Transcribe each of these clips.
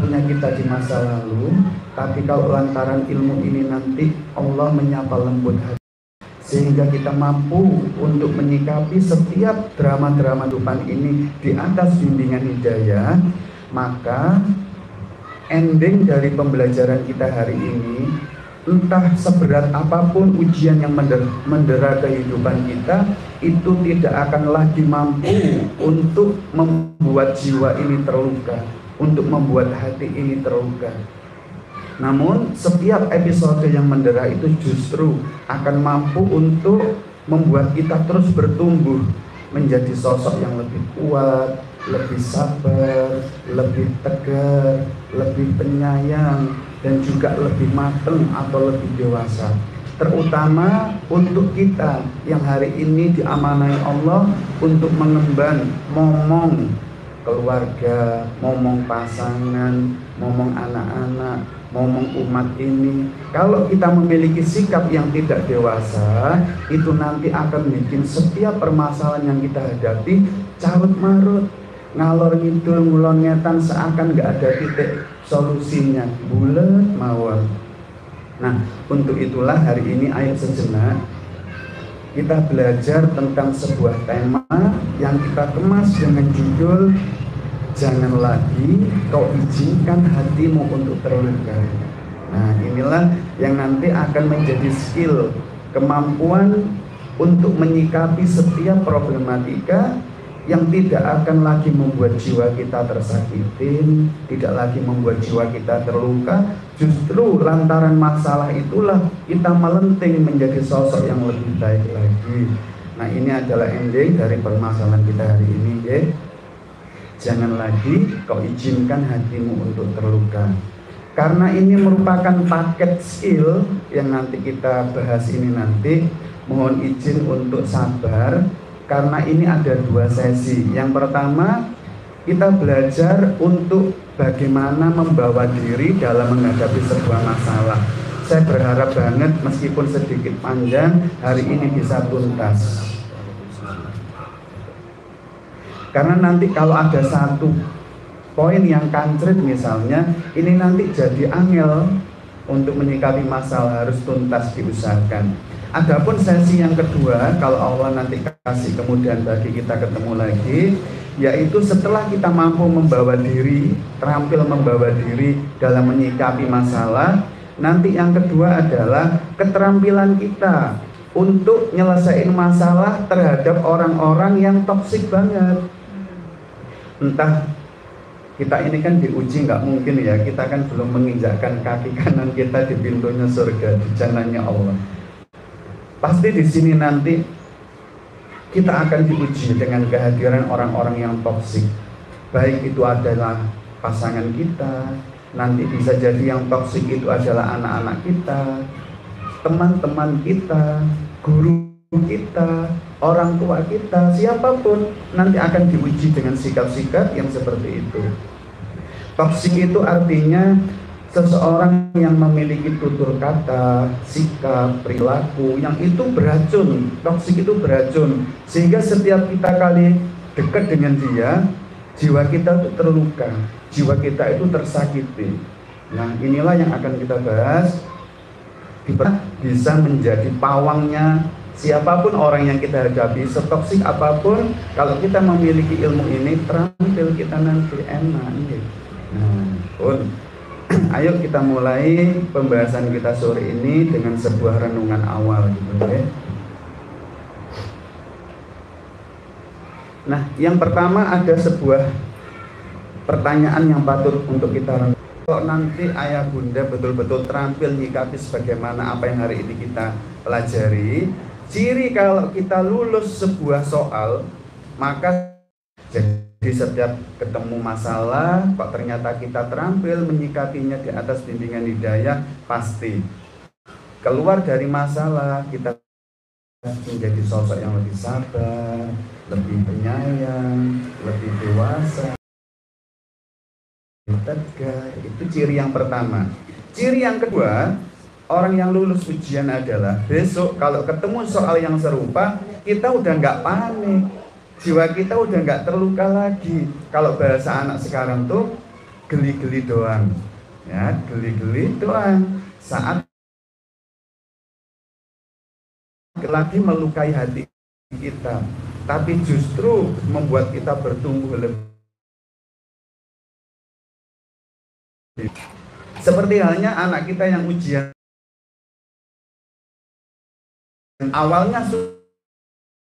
punya kita di masa lalu, tapi kalau lantaran ilmu ini nanti Allah menyapa lembut hati, sehingga kita mampu untuk menyikapi setiap drama-drama kehidupan ini di atas bimbingan hidayah. Maka ending dari pembelajaran kita hari ini, entah seberat apapun ujian yang mendera kehidupan kita, itu tidak akan lagi mampu untuk membuat jiwa ini terluka, untuk membuat hati ini terluka. Namun setiap episode yang mendera itu justru akan mampu untuk membuat kita terus bertumbuh menjadi sosok yang lebih kuat, lebih sabar, lebih tegar, lebih penyayang, dan juga lebih matang atau lebih dewasa. Terutama untuk kita yang hari ini diamanai Allah untuk mengemban momong keluarga, momong pasangan, momong anak-anak, momong umat ini. Kalau kita memiliki sikap yang tidak dewasa, itu nanti akan bikin setiap permasalahan yang kita hadapi carut marut, ngalor ngidul, ngulon ngetan, seakan gak ada titik solusinya, bulet mawon. Nah, untuk itulah hari ini ayo sejenak kita belajar tentang sebuah tema yang kita kemas dengan judul Jangan Lagi Kau Izinkan Hatimu Untuk Terluka. Nah, inilah yang nanti akan menjadi skill, kemampuan untuk menyikapi setiap problematika yang tidak akan lagi membuat jiwa kita tersakitin, tidak lagi membuat jiwa kita terluka. Justru lantaran masalah itulah kita melenting menjadi sosok yang lebih baik lagi. Nah, ini adalah ending dari permasalahan kita hari ini, ya. Jangan lagi kau izinkan hatimu untuk terluka. Karena ini merupakan paket skill yang nanti kita bahas ini nanti, mohon izin untuk sabar, karena ini ada dua sesi. Yang pertama, kita belajar untuk bagaimana membawa diri dalam menghadapi sebuah masalah. Saya berharap banget meskipun sedikit panjang, hari ini bisa tuntas. Karena nanti kalau ada satu poin yang kancret misalnya, ini nanti jadi angel untuk menyikapi masalah, harus tuntas diusahakan. Adapun sesi yang kedua, kalau Allah nanti kasih kemudian bagi kita ketemu lagi, yaitu setelah kita mampu membawa diri, terampil membawa diri dalam menyikapi masalah, nanti yang kedua adalah keterampilan kita untuk nyelesain masalah terhadap orang-orang yang toksik banget. Entah kita ini kan diuji, nggak mungkin ya, kita kan belum menginjakkan kaki kanan kita di pintunya surga, di jannahnya Allah. Pasti di sini nanti kita akan diuji dengan kehadiran orang-orang yang toksik. Baik itu adalah pasangan kita, nanti bisa jadi yang toksik itu adalah anak-anak kita, teman-teman kita, guru kita, orang tua kita, siapapun nanti akan diuji dengan sikap-sikap yang seperti itu. Toksik itu artinya seseorang yang memiliki tutur kata, sikap, perilaku yang itu beracun. Toksik itu beracun, sehingga setiap kita kali dekat dengan dia, jiwa kita itu terluka, jiwa kita itu tersakiti. Nah, inilah yang akan kita bahas. Bisa menjadi pawangnya siapapun orang yang kita hadapi, setoksik apapun, kalau kita memiliki ilmu ini, terampil kita nanti enak. Nah, pun ayo kita mulai pembahasan kita sore ini dengan sebuah renungan awal gitu ya. Nah, yang pertama ada sebuah pertanyaan yang patut untuk kita renungkan. Kalau nanti ayah bunda betul-betul terampil nyikapi sebagaimana apa yang hari ini kita pelajari, ciri kalau kita lulus sebuah soal, maka jadi setiap ketemu masalah, kok ternyata kita terampil menyikapinya di atas bimbingan hidayah, pasti keluar dari masalah kita menjadi sosok yang lebih sabar, lebih penyayang, lebih dewasa, tegar. Itu ciri yang pertama. Ciri yang kedua, orang yang lulus ujian adalah besok kalau ketemu soal yang serupa, kita udah nggak panik, jiwa kita udah nggak terluka lagi. Kalau bahasa anak sekarang tuh, geli-geli doang. Ya, geli-geli doang. Saat lagi melukai hati kita, tapi justru membuat kita bertumbuh lebih. Seperti halnya anak kita yang ujian awalnya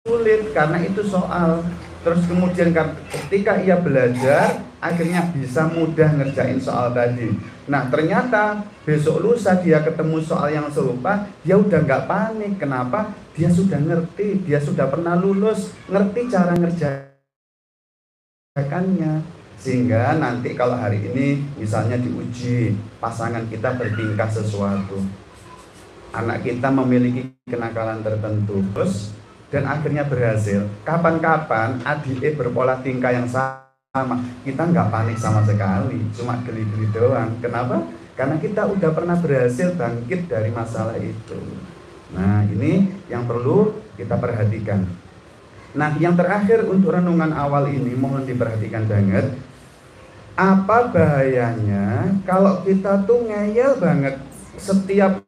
sulit karena itu soal, terus kemudian ketika ia belajar akhirnya bisa mudah ngerjain soal tadi. Nah ternyata besok lusa dia ketemu soal yang serupa, dia udah nggak panik. Kenapa? Dia sudah ngerti, dia sudah pernah lulus, ngerti cara ngerjakannya. Sehingga nanti kalau hari ini misalnya diuji, pasangan kita bertingkah sesuatu, anak kita memiliki kenakalan tertentu, terus dan akhirnya berhasil. Kapan-kapan adik berpola tingkah yang sama, kita nggak panik sama sekali, cuma geli-geli doang. Kenapa? Karena kita udah pernah berhasil bangkit dari masalah itu. Nah ini yang perlu kita perhatikan. Nah yang terakhir untuk renungan awal ini mohon diperhatikan banget. Apa bahayanya kalau kita tuh ngeyel banget setiap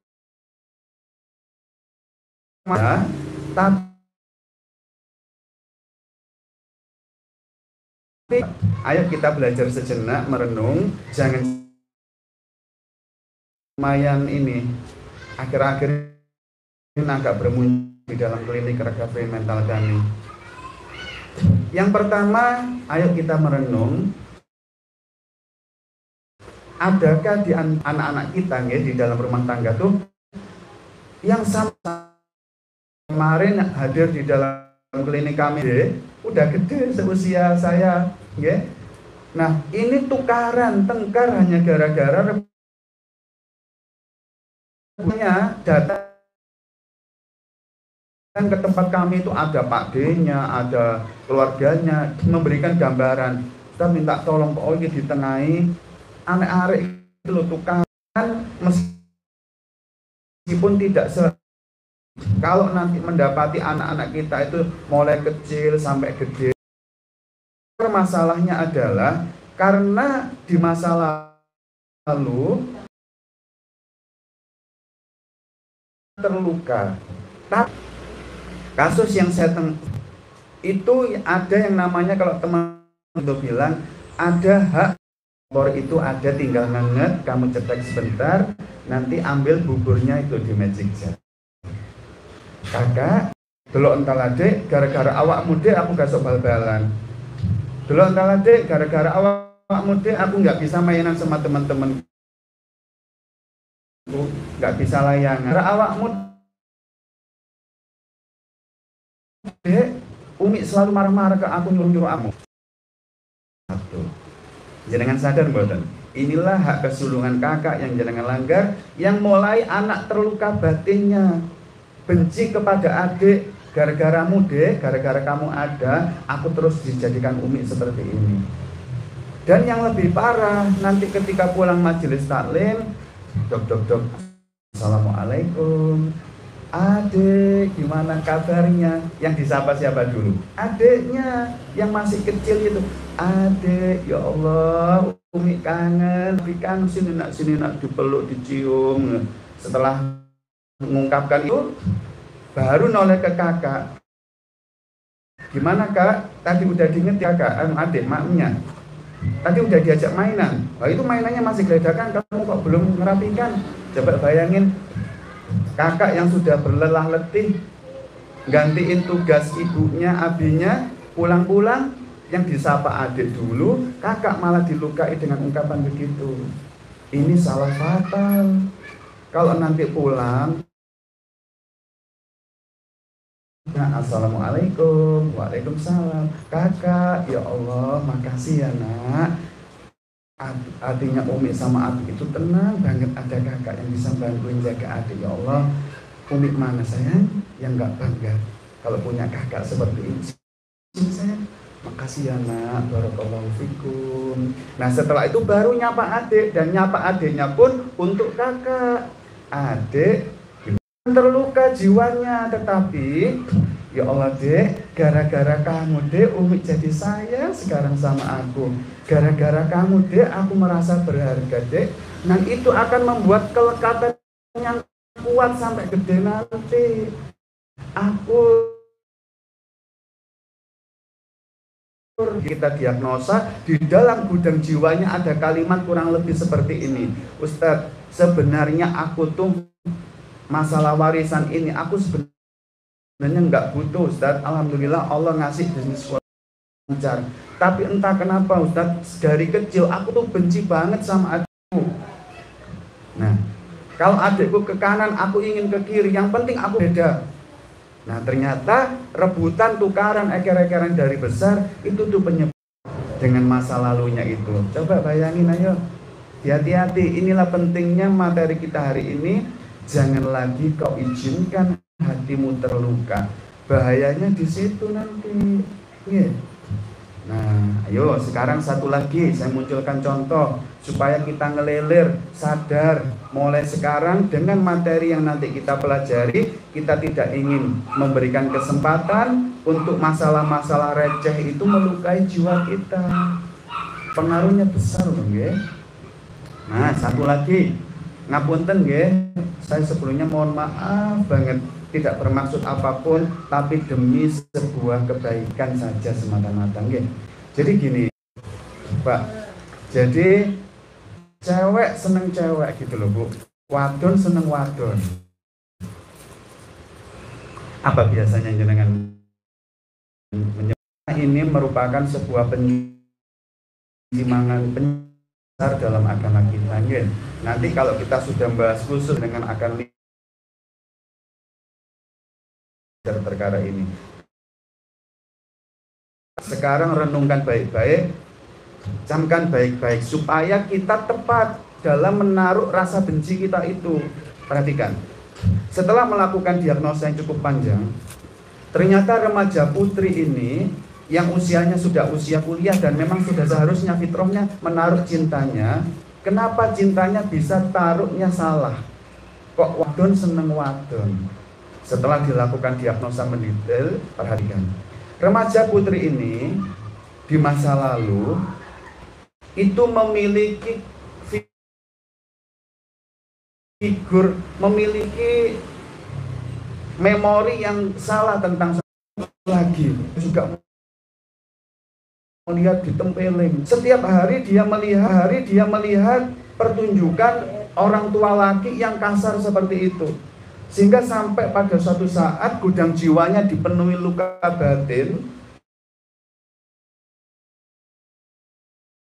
tapi ayo kita belajar sejenak merenung, jangan lumayan ini akhir-akhir ini agak bermuncul di dalam klinik recovery mental kami. Yang pertama, ayo kita merenung, adakah di anak-anak kita di dalam rumah tangga tuh yang sama kemarin hadir di dalam klinik kami udah gede seusia saya, ya. Nah ini tukaran tengkar hanya gara-gara datang ke tempat kami itu ada Pak D-nya, ada keluarganya, memberikan gambaran. Kita minta tolong Pak Ogi ditengahi anak-anak itu lo tukaran, meskipun tidak kalau nanti mendapati anak-anak kita itu mulai kecil sampai gede. Masalahnya adalah karena di masa lalu terluka. Tapi kasus yang saya itu ada yang namanya, kalau teman itu bilang ada hak itu ada, tinggal ngenget, kamu cetek sebentar, nanti ambil buburnya itu di Magic Jar. Kakak, delok ental adik, gara-gara awak muda aku gak sok bal-balan. Delok ental adik, gara-gara awak muda aku nggak bisa mainan sama teman-teman, nggak bisa layangan. Gara awak muda, Umi selalu marah-marah ke aku, nyuruh-nyuruh aku. Satu, jenengan sadar mboten? Inilah hak kesulungan kakak yang jenengan langgar, yang mulai anak terluka batinnya, benci kepada adik, gara-gara muda, gara-gara kamu ada, aku terus dijadikan Umi seperti ini. Dan yang lebih parah, nanti ketika pulang majelis taklim, dok, assalamualaikum, adik gimana kabarnya? Yang disapa siapa dulu? Adiknya yang masih kecil itu. Adik, ya Allah, Umi kangen, sini nak dipeluk, dicium. Setelah mengungkapkan itu, baru noleh ke kakak. Gimana kak? Tadi udah diinget ya kak, adik maknya. Tadi udah diajak mainan. Wah itu mainannya masih geledakan, kamu kok belum ngerapikan? Coba bayangin, kakak yang sudah berlelah letih gantiin tugas ibunya, abinya, pulang-pulang yang disapa adik dulu, kakak malah dilukai dengan ungkapan begitu. Ini salah fatal. Kalau nanti pulang, nah, assalamualaikum, waalaikumsalam, kakak, ya Allah, makasih ya nak. Artinya Umi sama adik itu tenang banget, ada kakak yang bisa bantuin jaga adik. Ya Allah, Umi mana sayang yang nggak bangga kalau punya kakak seperti ini. Sayang, makasih ya nak, barakallahu fikum. Nah setelah itu baru nyapa adik, dan nyapa adiknya pun untuk kakak. Adik terluka jiwanya, tetapi Ya Allah dek, gara-gara kamu dek Umi jadi sayang sekarang sama aku. Gara-gara kamu dek aku merasa berharga dek. Nah itu akan membuat kelekatan yang kuat sampai gede nanti. Aku kita diagnosa di dalam gudang jiwanya ada kalimat kurang lebih seperti ini. Ustadz, sebenarnya aku tuh masalah warisan ini aku sebenarnya nggak butuh Ustadz. Alhamdulillah Allah ngasih bisnis lancar. Tapi entah kenapa Ustadz, dari kecil aku tuh benci banget sama adikku. Nah, kalau adikku ke kanan, aku ingin ke kiri. Yang penting aku beda. Nah, ternyata rebutan tukaran eker-ekeran dari besar itu tuh penyebab dengan masa lalunya itu. Coba bayangin ayo. Hati-hati, inilah pentingnya materi kita hari ini. Jangan lagi kau izinkan hatimu terluka. Bahayanya di situ nanti. Yeah. Nah, ayo sekarang satu lagi saya munculkan contoh supaya kita ngelilir, sadar mulai sekarang dengan materi yang nanti kita pelajari. Kita tidak ingin memberikan kesempatan untuk masalah-masalah receh itu melukai jiwa kita. Pengaruhnya besar loh, nggih. Nah, satu lagi, ngapunten nggih, saya sebelumnya mohon maaf banget, tidak bermaksud apapun, tapi demi sebuah kebaikan saja semata-mata. Jadi gini, Pak. Jadi cewek seneng cewek gitu loh, Bu. Wadon seneng wadon. Apa biasanya jenengan ini merupakan sebuah penyimpangan besar dalam agama kita. Nanti kalau kita sudah bahas khusus dengan akan perkara ini. Sekarang renungkan baik-baik, camkan baik-baik supaya kita tepat dalam menaruh rasa benci kita itu. Perhatikan, setelah melakukan diagnosa yang cukup panjang, ternyata remaja putri ini yang usianya sudah usia kuliah dan memang sudah seharusnya fitrahnya menaruh cintanya. Kenapa cintanya bisa taruhnya salah? Kok wadon seneng wadon? Setelah dilakukan diagnosa mendetail, perhatikan. Remaja putri ini di masa lalu itu memiliki figur, memiliki memori yang salah tentang lagi. Juga melihat ditempeleng. Setiap hari dia melihat pertunjukan orang tua laki yang kasar seperti itu. Sehingga sampai pada suatu saat gudang jiwanya dipenuhi luka batin,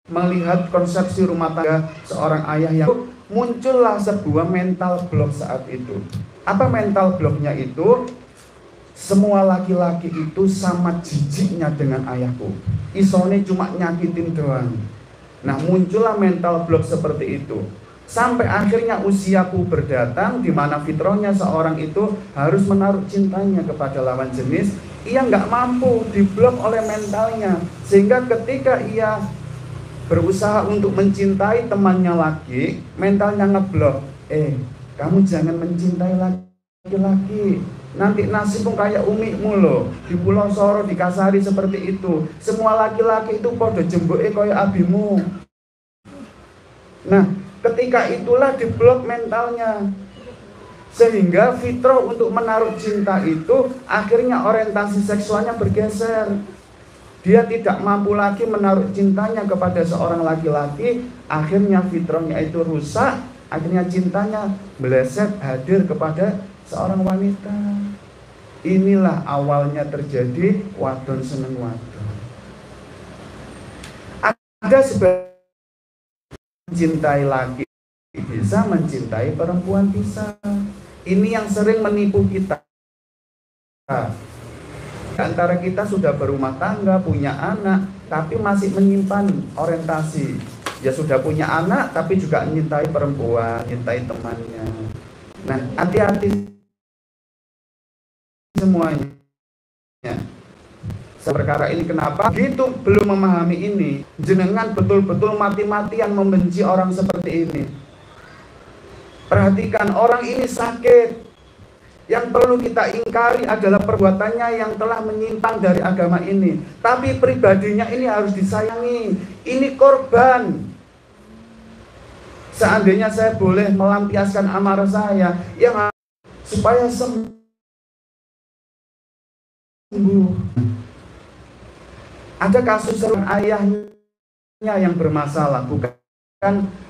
melihat konsepsi rumah tangga seorang ayah yang muncullah sebuah mental block saat itu. Apa mental blocknya itu? Semua laki-laki itu sama jijiknya dengan ayahku. Isone cuma nyakitin doang. Nah, muncullah mental block seperti itu. Sampai akhirnya usiaku berdatang di mana fitrahnya seorang itu harus menaruh cintanya kepada lawan jenis. Ia nggak mampu, diblok oleh mentalnya. Sehingga ketika ia berusaha untuk mencintai temannya lagi, mentalnya ngeblok. Kamu jangan mencintai laki-laki. Nanti nasibmu kayak umikmu loh. Di Pulau Soro dikasari seperti itu. Semua laki-laki itu podo jemboke kayak abimu. Nah, ketika itulah diblok mentalnya. Sehingga fitrah untuk menaruh cinta itu akhirnya orientasi seksualnya bergeser. Dia tidak mampu lagi menaruh cintanya kepada seorang laki-laki. Akhirnya fitrahnya itu rusak. Akhirnya cintanya meleset hadir kepada seorang wanita. Inilah awalnya terjadi wadon seneng wadon. Ada sebagian mencintai laki bisa, mencintai perempuan bisa. Ini yang sering menipu kita. Antara kita sudah berumah tangga, punya anak, tapi masih menyimpan orientasi. Ya sudah punya anak, tapi juga menyintai perempuan, menyintai temannya. Nah, hati-hati semuanya. Perkara ini kenapa? Gitu belum memahami ini, jenengan betul-betul mati-matian membenci orang seperti ini. Perhatikan, orang ini sakit. Yang perlu kita ingkari adalah perbuatannya yang telah menyimpang dari agama ini. Tapi pribadinya ini harus disayangi. Ini korban. Seandainya saya boleh melampiaskan amarah saya, yang supaya sembuh. Ada kasus seorang ayahnya yang bermasalah, bukan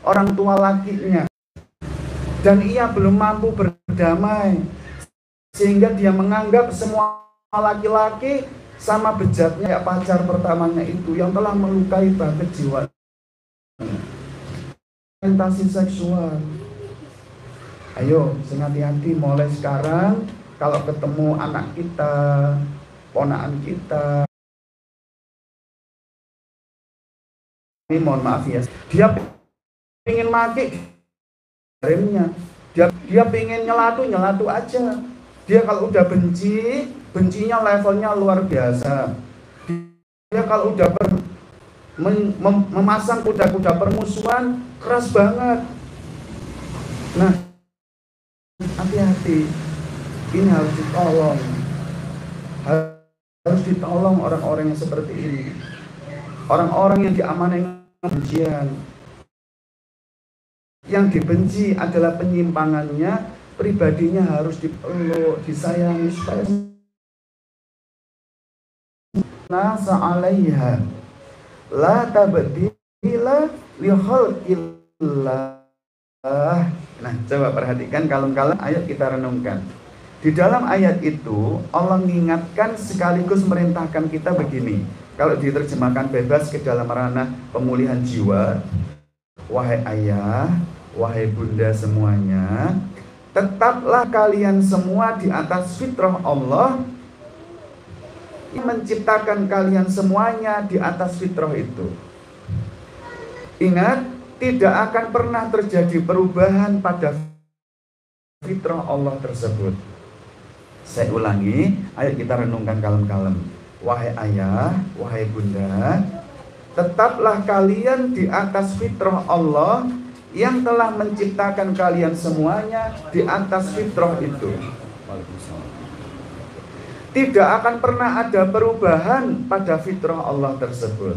orang tua lakinya. Dan ia belum mampu berdamai, sehingga dia menganggap semua laki-laki sama bejatnya ya pacar pertamanya itu yang telah melukai banget jiwa. Orientasi seksual. Ayo, hati-hati mulai sekarang kalau ketemu anak kita, ponakan kita. Ini mohon maaf ya, dia ingin mati remnya, dia pengen nyelatu aja. Dia kalau udah bencinya levelnya luar biasa. Dia kalau udah memasang kuda-kuda permusuhan keras banget. Nah, hati-hati, ini harus ditolong. Harus ditolong orang-orang yang seperti ini. Orang-orang yang diamanai kebencian. Yang dibenci adalah penyimpangannya, pribadinya harus dipeluk, disayangi supaya nasa 'alaiha la tabdila li khalqillah. Nah, coba perhatikan kalem-kalem ayat kita renungkan. Di dalam ayat itu Allah mengingatkan sekaligus merintahkan kita begini. Kalau diterjemahkan bebas ke dalam ranah pemulihan jiwa, wahai ayah, wahai bunda semuanya, tetaplah kalian semua di atas fitrah Allah yang menciptakan kalian semuanya di atas fitrah itu. Ingat, tidak akan pernah terjadi perubahan pada fitrah Allah tersebut. Saya ulangi, ayo kita renungkan kalem-kalem. Wahai ayah, wahai bunda, tetaplah kalian di atas fitrah Allah yang telah menciptakan kalian semuanya di atas fitrah itu. Tidak akan pernah ada perubahan pada fitrah Allah tersebut.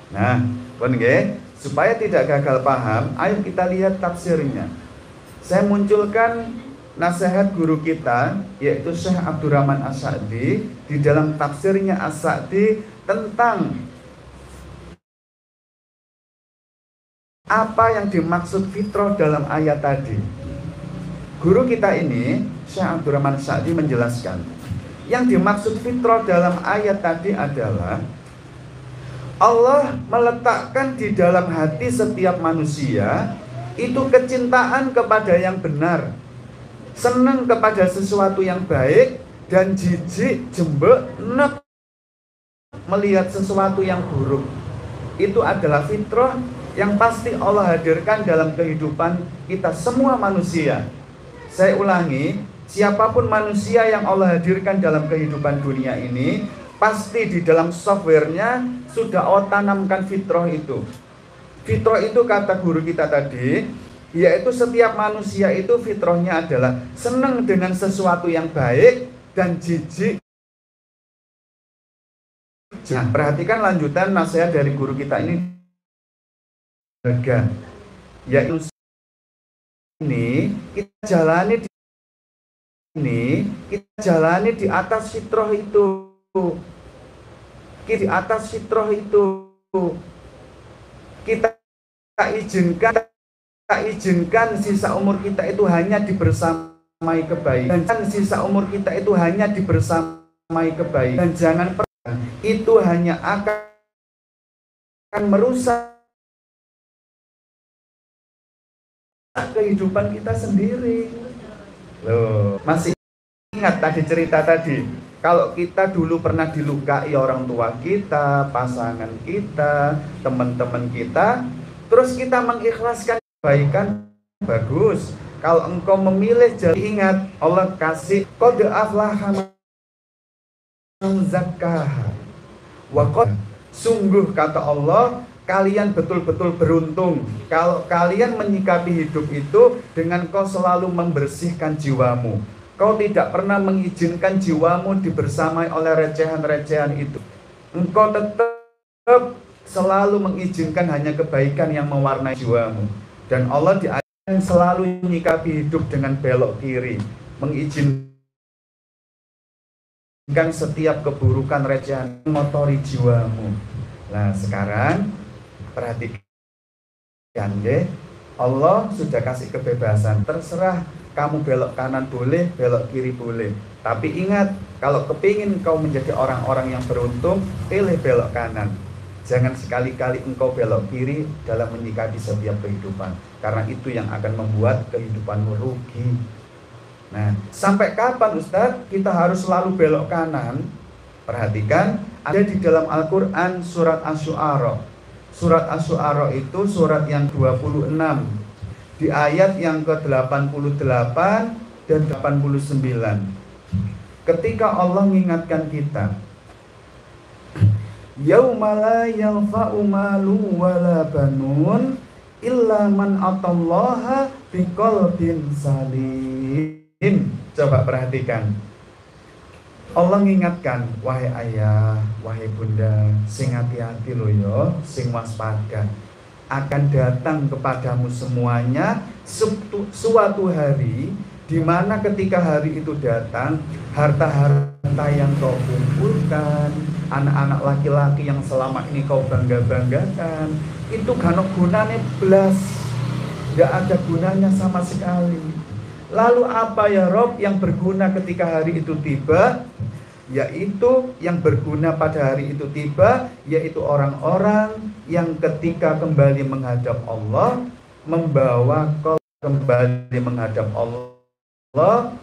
Nah, supaya tidak gagal paham, ayo kita lihat tafsirnya. Saya munculkan nasihat guru kita, yaitu Syekh Abdurrahman As-Sa'di, di dalam tafsirnya As-Sa'di tentang apa yang dimaksud fitrah dalam ayat tadi. Guru kita ini, Syekh Abdurrahman As-Sa'di, menjelaskan, yang dimaksud fitrah dalam ayat tadi adalah Allah meletakkan di dalam hati setiap manusia itu kecintaan kepada yang benar, senang kepada sesuatu yang baik, dan jijik, jembek, nek melihat sesuatu yang buruk. Itu adalah fitrah yang pasti Allah hadirkan dalam kehidupan kita semua manusia. Saya ulangi, siapapun manusia yang Allah hadirkan dalam kehidupan dunia ini, pasti di dalam softwarenya sudah Allah tanamkan fitrah itu. Fitrah itu kata guru kita tadi, yaitu setiap manusia itu fitrahnya adalah senang dengan sesuatu yang baik dan jijik. Nah, perhatikan lanjutan nasihat dari guru kita ini. Yaitu ini kita jalani di atas fitrah itu. Di atas fitrah itu kita izinkan sisa umur kita itu hanya dibersamai kebaikan, dan sisa umur kita itu hanya dibersamai kebaikan, dan jangan pernah itu hanya akan merusak kehidupan kita sendiri. Loh, masih ingat tadi cerita tadi? Kalau kita dulu pernah dilukai orang tua kita, pasangan kita, teman-teman kita, terus kita mengikhlaskan kebaikan, bagus. Kalau engkau memilih jalan, ingat Allah kasih qad aflaha man zakkaha wa qad, sungguh kata Allah, kalian betul-betul beruntung kalau kalian menyikapi hidup itu dengan kau selalu membersihkan jiwamu. Kau tidak pernah mengizinkan jiwamu dibersamai oleh recehan-recehan itu. Engkau tetap selalu mengizinkan hanya kebaikan yang mewarnai jiwamu. Dan Allah diajarkan selalu menyikapi hidup dengan belok kiri, mengizinkan setiap keburukan recehan motori jiwamu. Nah sekarang perhatikan deh, Allah sudah kasih kebebasan, terserah kamu belok kanan boleh, belok kiri boleh. Tapi ingat, kalau kepingin kau menjadi orang-orang yang beruntung, pilih belok kanan. Jangan sekali-kali engkau belok kiri dalam menyikapi setiap kehidupan, karena itu yang akan membuat kehidupanmu rugi. Nah, sampai kapan Ustadz kita harus selalu belok kanan? Perhatikan, ada di dalam Al-Quran surat Asy-Syu'ara. Surat Asy-Syu'ara itu surat yang 26, di ayat yang ke-88 dan 89. Ketika Allah mengingatkan kita, yauma la yanfa'u malun wala banun illa man atallaha biqalbin salim. Coba perhatikan. Allah mengingatkan, wahai ayah, wahai bunda, sing hati-hati lo yo, sing waspada. Akan datang kepadamu semuanya suatu hari, di mana ketika hari itu datang, harta-harta yang kau kumpulkan, anak-anak laki-laki yang selama ini kau bangga-banggakan, itu gak ada gunanya belas, gak ada gunanya sama sekali. Lalu apa ya Rob yang berguna ketika hari itu tiba? Yaitu yang berguna pada hari itu tiba, yaitu orang-orang yang ketika kembali menghadap Allah, membawa kembali menghadap Allah,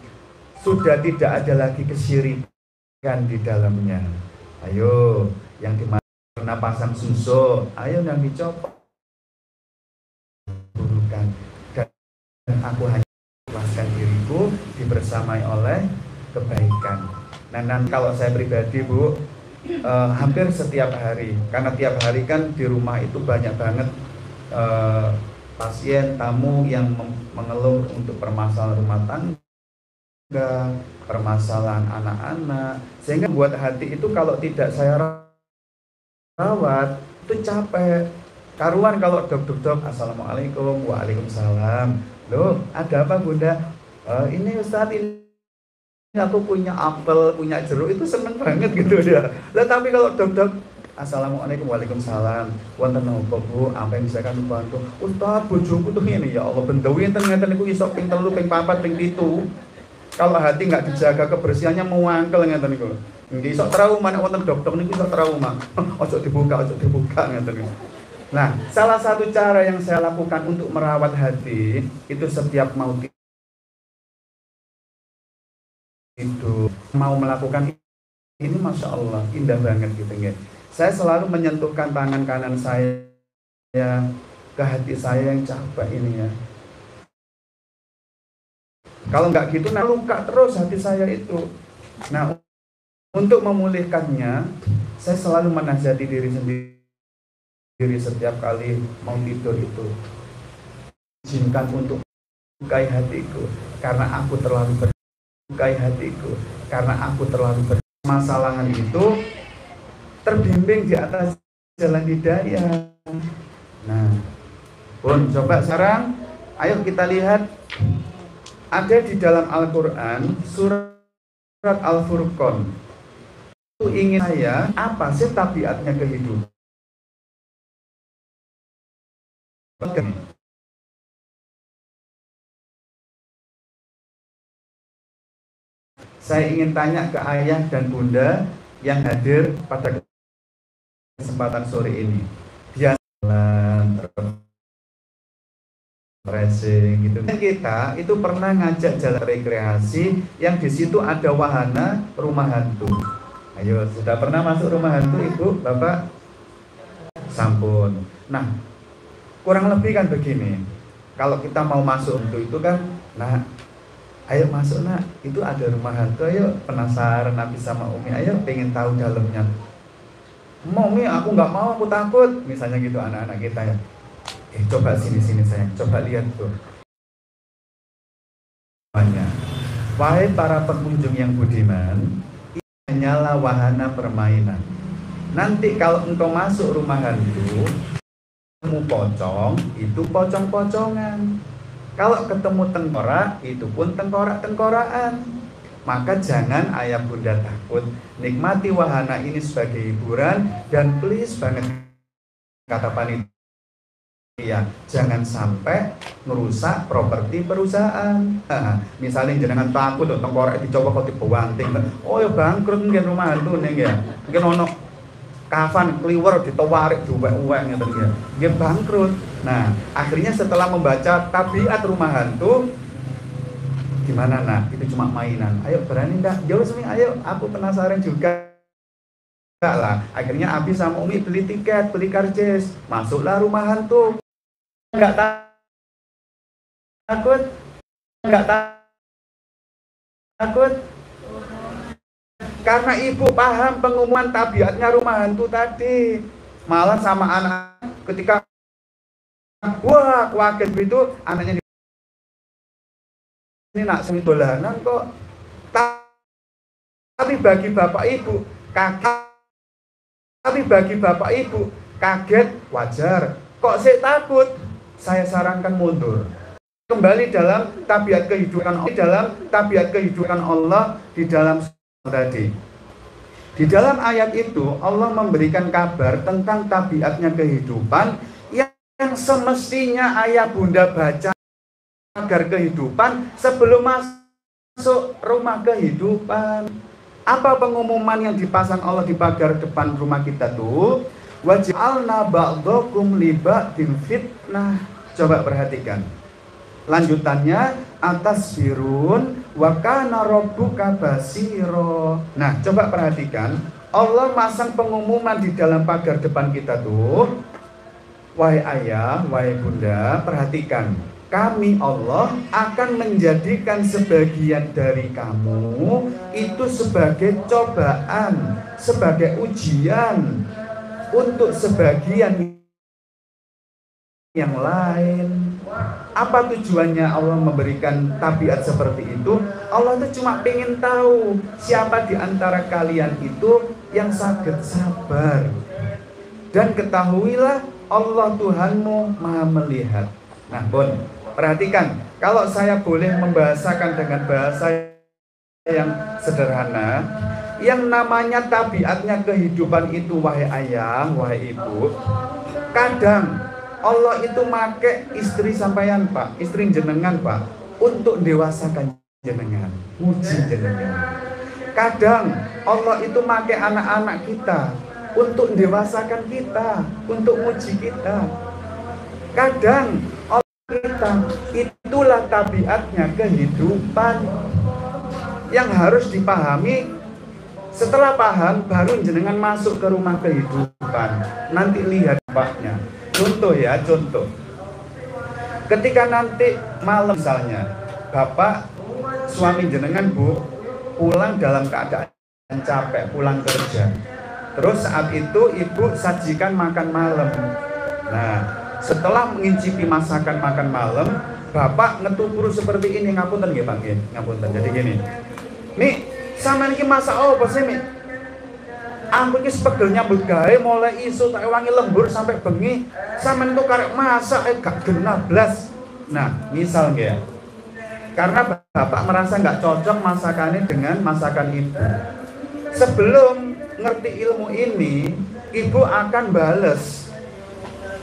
sudah tidak ada lagi kesyirikan di dalamnya. Ayo, yang dimana pasang susu, ayo yang dicopot burukan. Dan aku hanya ikhlaskan diriku dibersamai oleh kebaikan. Nah nanti kalau saya pribadi Bu, hampir setiap hari, karena tiap hari kan di rumah itu banyak banget pasien, tamu yang mengeluh untuk permasalahan rumah tangga, permasalahan anak-anak, sehingga buat hati itu kalau tidak saya rawat itu capek. Karuan kalau dok, assalamualaikum, waalaikumsalam. Loh, ada apa bunda? Ini Ustadz, ini aku punya apel, punya jeruk, itu seneng banget gitu dia. Lah tapi kalau dok, assalamualaikum, waalaikumsalam. Wonten napa Bu? Apa yang bisa kami bantu? Ustadz, bojoku tuh ini ya Allah bendewi enten niku iso ping 3, ping 4, ping 7. Kalau hati nggak dijaga kebersihannya muangkel ngeten niku. Nggih iso trauma nek wonten dokter niku iso trauma. Ojo dibuka ngeten niku. Nah, salah satu cara yang saya lakukan untuk merawat hati itu setiap mau itu mau melakukan ini, masya Allah indah banget gitu ya. Saya selalu menyentuhkan tangan kanan saya ke hati saya yang capek ini ya. Kalau nggak gitu, nah luka terus hati saya itu. Nah, untuk memulihkannya, saya selalu menasihati diri sendiri setiap kali mau tidur itu. Izinkan untuk lukai hatiku, karena aku terlalu lukai hatiku, karena aku terlalu bermasalahan itu terbimbing di atas jalan hidayah. Nah, Bun, coba sekarang, ayo kita lihat. Ada di dalam Al-Quran surat Al-Furqan. Itu ingin saya, apa sih tabiatnya kehidupan? Saya ingin tanya ke ayah dan bunda yang hadir pada kesempatan sore ini. Jalan racing gitu. Kita itu pernah ngajak jalan rekreasi yang di situ ada wahana rumah hantu. Ayo, sudah pernah masuk rumah hantu Ibu, Bapak? Sampun. Nah, kurang lebih kan begini. Kalau kita mau masuk itu kan, nah, ayo masuk nak, itu ada rumah hantu, ayo penasaran Nabi sama Umi, ayo pengen tahu dalamnya. Umi, aku nggak mau, aku takut, misalnya gitu anak-anak kita ya. Coba sini sayang, coba lihat tuh. Wahai para pengunjung yang budiman, ini hanyalah wahana permainan. Nanti kalau engkau masuk rumah hantu, ketemu pocong, itu pocong-pocongan. Kalau ketemu tengkorak, itu pun tengkorak-tengkorakan. Maka jangan ayah bunda takut, nikmati wahana ini sebagai hiburan, dan please banget kata panitia, jangan sampai merusak properti perusahaan. Misalnya jenengan takut tengkorak dicoba kok dibanting, oh ya bangkrut mungkin rumah hantu nih ya, mungkin ono kafan kliwer ditawarik duwek-uwek ngeten ya, dia bangkrut. Nah, akhirnya setelah membaca tabiat rumah hantu, gimana nak? Itu cuma mainan. Ayo berani enggak? Jauh sini, ayo. Aku penasaran juga. Enggak lah. Akhirnya Abi sama Umi beli tiket, beli karcis, masuklah rumah hantu. Enggak takut? Enggak takut? Karena ibu paham pengumuman tabiatnya rumah hantu tadi. Malah sama anak ketika wah kaget begitu, anaknya ini nak semi dolanan kok. Tapi bagi bapak ibu kaget wajar. Kok saya takut? Saya sarankan mundur. Kembali dalam tabiat kehidupan Allah di dalam tadi. Di dalam ayat itu Allah memberikan kabar tentang tabiatnya kehidupan yang semestinya ayah bunda baca agar kehidupan sebelum masuk rumah kehidupan. Apa pengumuman yang dipasang Allah di pagar depan rumah kita tuh? Waj'alna ba'dakum li ba'din fitnah. Coba perhatikan. Lanjutannya atas birun wa kana rabbuka basiro. Nah, coba perhatikan. Allah masang pengumuman di dalam pagar depan kita tuh. Wahai ayah, wahai bunda, perhatikan. Kami Allah akan menjadikan sebagian dari kamu itu sebagai cobaan, sebagai ujian untuk sebagian yang lain. Apa tujuannya Allah memberikan tabiat seperti itu? Allah itu cuma pengen tahu siapa di antara kalian itu yang sakit sabar. Dan ketahuilah Allah Tuhanmu maha melihat. Nah, Bon, perhatikan, kalau saya boleh membahasakan dengan bahasa yang sederhana, yang namanya tabiatnya kehidupan itu, wahai ayah, wahai ibu, kadang Allah itu make istri sampeyan Pak, istri jenengan Pak, untuk dewasakan jenengan, muji jenengan. Kadang Allah itu make anak-anak kita untuk dewasakan kita, untuk muji kita. Kadang kita, itulah tabiatnya kehidupan yang harus dipahami. Setelah paham, baru jenengan masuk ke rumah kehidupan. Nanti lihat Paknya. Contoh ya, contoh. Ketika nanti malam misalnya, Bapak, suami jenengan Bu, pulang dalam keadaan capek, pulang kerja. Terus saat itu Ibu sajikan makan malam. Nah, setelah mengincipi masakan makan malam, Bapak ngetupuru seperti ini, ngapunten nggih Pak nggih, ngapunten. Jadi gini. Nih, sampean iki masak apa sih, Mi? Aku iki sepegel nyambut gawe mulai isu tak wangi lembur sampai bengi. Sampean itu karek masak gak genah blas. Nah, misal nggih ya. Karena Bapak merasa nggak cocok masakannya dengan masakan Ibu. Sebelum ngerti ilmu ini, Ibu akan bales.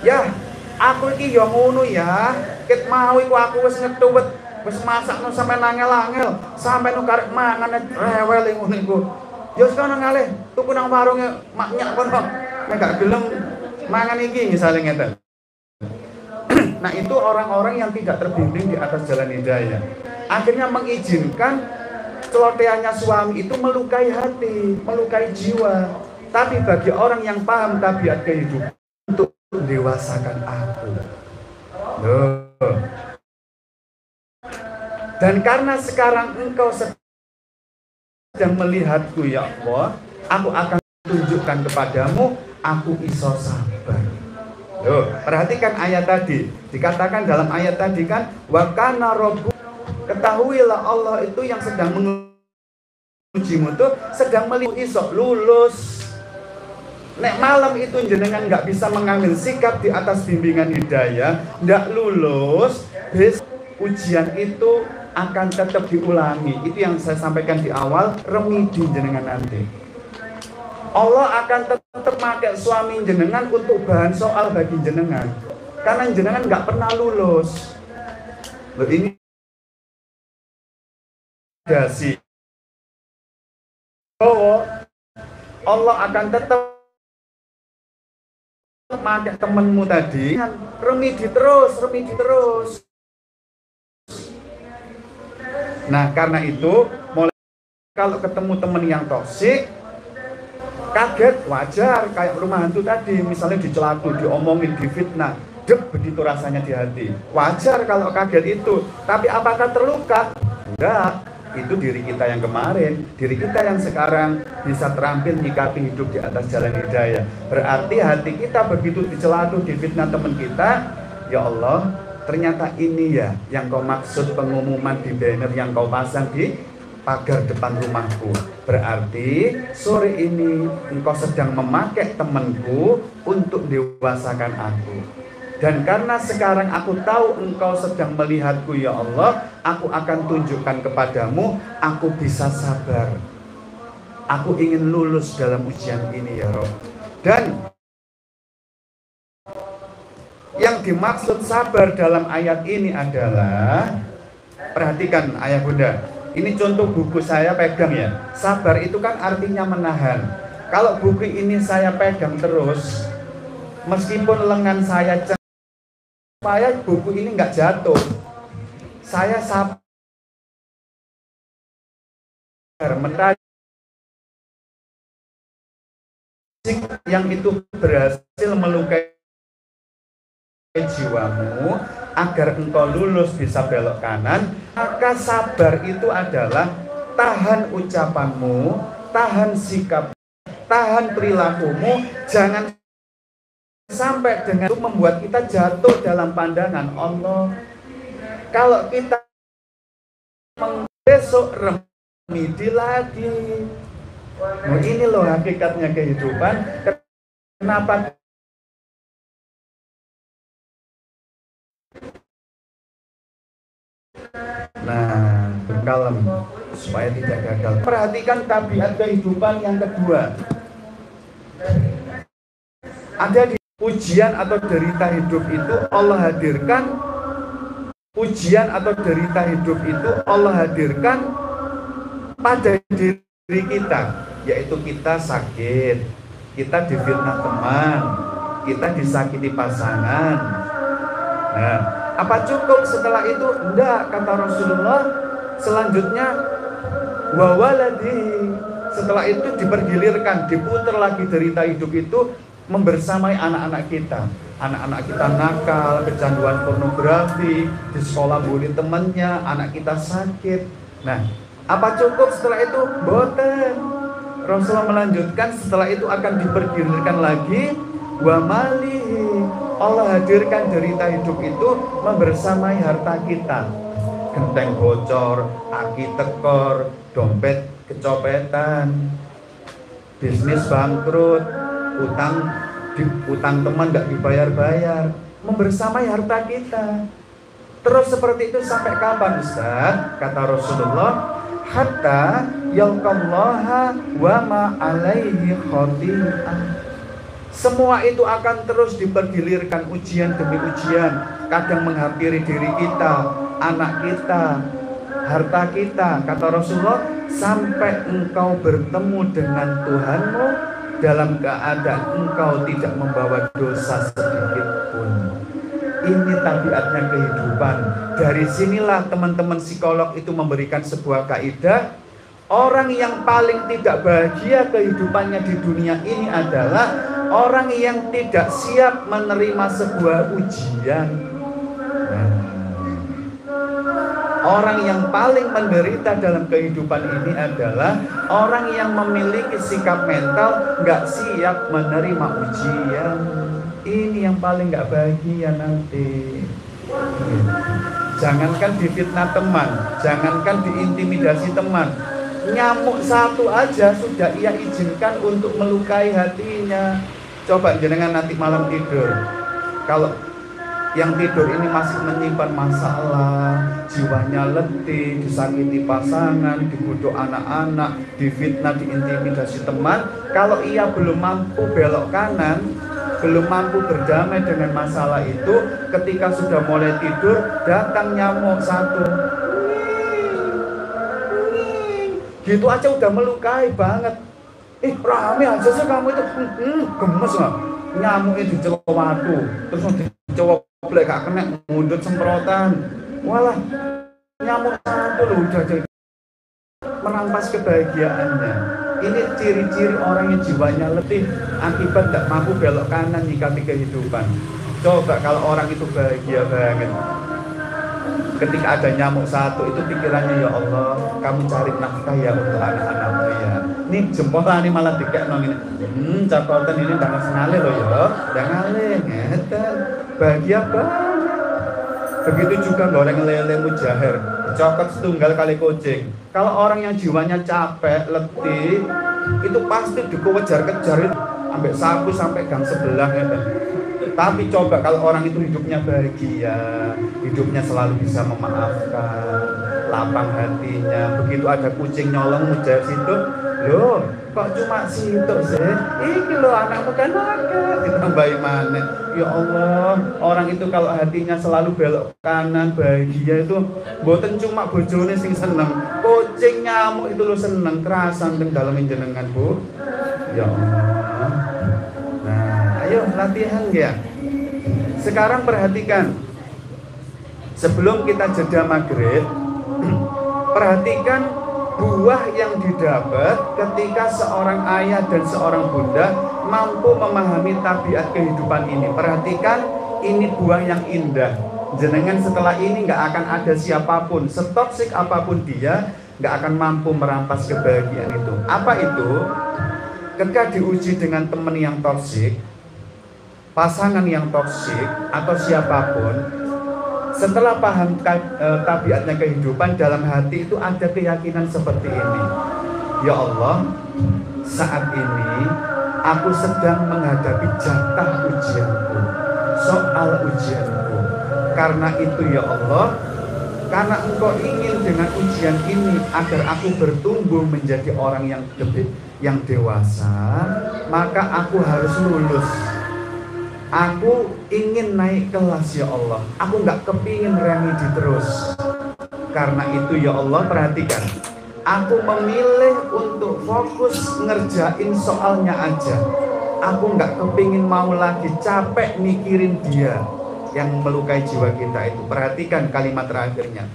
Ya, aku iki yo ngono ya. Ket mau iku aku wis ngetuwet, wis masakno sampe nangel-angel, sampe nu karek mangane rewel ngono iku. Yo sekono ngalih, tuku nang warunge maknyak kono. Nek gak gelem mangan iki misale ngeten. Nah, itu orang-orang yang tidak terbimbing di atas jalan hidayah. Akhirnya mengizinkan celoteannya suami itu melukai hati, melukai jiwa. Tapi bagi orang yang paham tabiat kehidupan, untuk dewasakan aku. Loh. Dan karena sekarang engkau sedang melihatku ya Allah, aku akan tunjukkan kepadamu, aku iso sabar. Loh, perhatikan ayat tadi. Dikatakan dalam ayat tadi kan, wa kana rabbuka Ketahuilah Allah itu yang sedang mengujimu tuh sedang melihat isok lulus. Nek malam itu jenengan nggak bisa mengambil sikap di atas bimbingan hidayah, nggak lulus, besok ujian itu akan tetap diulangi. Itu yang saya sampaikan di awal, remedi jenengan nanti. Allah akan tetap pakai suami jenengan untuk bahan soal bagi jenengan, karena jenengan nggak pernah lulus. Loh, ini dasi. Allah akan tetap pakai temenmu tadi, remedi terus. Nah, karena itu mulai kalau ketemu temen yang toksik, kaget, wajar, kayak rumah hantu tadi, misalnya dicelaku, diomongin, difitnah, begitu rasanya di hati. Wajar kalau kaget itu, tapi apakah terluka? Enggak. Itu diri kita yang kemarin, diri kita yang sekarang bisa terampil nyikapi hidup di atas jalan hidayah. Berarti hati kita begitu dicelatu, difitnah teman kita, ya Allah, ternyata ini ya yang kau maksud pengumuman di banner yang kau pasang di pagar depan rumahku. Berarti sore ini engkau sedang memakai temanku untuk dewasakan aku. Dan karena sekarang aku tahu engkau sedang melihatku ya Allah, aku akan tunjukkan kepadamu, aku bisa sabar. Aku ingin lulus dalam ujian ini ya Rabb. Dan yang dimaksud sabar dalam ayat ini adalah, perhatikan ayah bunda, ini contoh buku saya pegang ya. Sabar itu kan artinya menahan. Kalau buku ini saya pegang terus, meskipun lengan saya supaya buku ini nggak jatuh, saya sabar menarik yang itu berhasil melukai jiwamu agar engkau lulus bisa belok kanan. Maka sabar itu adalah tahan ucapanmu, tahan sikap, tahan perilakumu, jangan sampai dengan itu membuat kita jatuh dalam pandangan Allah. Kalau kita besok remedi lagi. Nah, ini loh hakikatnya kehidupan. Kenapa kalem supaya tidak gagal. Perhatikan tabiat kehidupan yang kedua. Ada di ujian atau derita hidup itu Allah hadirkan. Ujian atau derita hidup itu Allah hadirkan pada diri kita, yaitu kita sakit, kita difitnah teman, kita disakiti pasangan. Nah, apa cukup setelah itu? Enggak, kata Rasulullah. Selanjutnya wawaladi, setelah itu dipergilirkan, diputar lagi derita hidup itu membersamai anak-anak kita. Anak-anak kita nakal, kecanduan pornografi, di sekolah bully temannya, anak kita sakit. Nah, apa cukup setelah itu? Boten. Rasulullah melanjutkan, setelah itu akan dipergilirkan lagi wa malihi. Allah hadirkan derita hidup itu membersamai harta kita. Genteng bocor, aki tekor, dompet kecopetan, bisnis bangkrut, utang teman nggak dibayar-bayar, membersamai harta kita. Terus seperti itu sampai kapan Ustaz? Kata Rasulullah, hatta yalqallaha wa ma alaihi khati'ah. Semua itu akan terus dipergilirkan ujian demi ujian, kadang menghampiri diri kita, anak kita, harta kita. Kata Rasulullah, sampai engkau bertemu dengan Tuhanmu dalam keadaan engkau tidak membawa dosa sedikit pun. Ini tabiatnya kehidupan. Dari sinilah teman-teman psikolog itu memberikan sebuah kaidah. Orang yang paling tidak bahagia kehidupannya di dunia ini adalah orang yang tidak siap menerima sebuah ujian. Orang yang paling menderita dalam kehidupan ini adalah orang yang memiliki sikap mental nggak siap menerima ujian. Ini yang paling nggak bahagia nanti. jangankan difitnah teman, jangankan diintimidasi teman, nyamuk satu aja sudah ia izinkan untuk melukai hatinya. Coba jenengan nanti malam tidur, kalau yang tidur ini masih menyimpan masalah, jiwanya letih, disakiti pasangan, dibunuh anak-anak, difitnah, diintimidasi teman, kalau ia belum mampu belok kanan, belum mampu berdamai dengan masalah itu, ketika sudah mulai tidur, datang nyamuk satu, gitu aja udah melukai banget. Rame aja sih kamu itu, gemes nggak? Nyamuknya dicelok watu, terus dicelok boleh gak kena mundut semprotan. Walah, nyamuk satu loh udah jadi merampas kebahagiaannya. Ini ciri-ciri orang yang jiwanya letih akibat gak mampu belok kanan nyikapi kehidupan. Coba kalau orang itu bahagia banget, ketika ada nyamuk satu itu pikirannya, ya Allah, kamu cari nafkah ya untuk anak-anakmu ya. Ini jempolnya ini malah dikekno ini. Cakotan ini udah ngalih loh ya, udah ngalih, ngeten. Bahagia banget. Begitu juga goreng lele mujaher, cokot setunggal kali kucing. Kalau orang yang jiwanya capek, letih, itu pasti dikejar-kejar sampai sapu sampai gang sebelah ya. Tapi coba kalau orang itu hidupnya bahagia, hidupnya selalu bisa memaafkan, lapang hatinya. Begitu ada kucing nyolong mujaher situ, loh kok cuma situ sih? Iki loh anakmu kan agak ditambahi mana? Ya Allah, orang itu kalau hatinya selalu belok kanan, bahagia itu boten cuma bojone sing seneng, kucing nyamuk itu lo seneng, kerasan teng dalem jenengan Bu. Ya Allah. Nah, ayo latihan ya. Sekarang perhatikan, sebelum kita jeda maghrib, perhatikan buah yang didapat ketika seorang ayah dan seorang bunda mampu memahami tabiat kehidupan ini. Perhatikan, ini buah yang indah. Jenengan setelah ini gak akan ada siapapun, setoksik apapun dia, gak akan mampu merampas kebahagiaan itu. Apa itu? Ketika diuji dengan teman yang toksik, pasangan yang toksik, atau siapapun, setelah paham tabiatnya kehidupan, dalam hati itu ada keyakinan seperti ini. Ya Allah, saat ini aku sedang menghadapi jatah ujianku, soal ujianku. Karena itu ya Allah, karena Engkau ingin dengan ujian ini agar aku bertumbuh menjadi orang yang gede, yang dewasa, maka aku harus lulus. Aku ingin naik kelas ya Allah. Aku gak kepingin remedi terus. Karena itu ya Allah, perhatikan, aku memilih untuk fokus ngerjain soalnya aja. Aku gak kepingin mau lagi capek mikirin dia yang melukai jiwa kita itu. Perhatikan kalimat terakhirnya.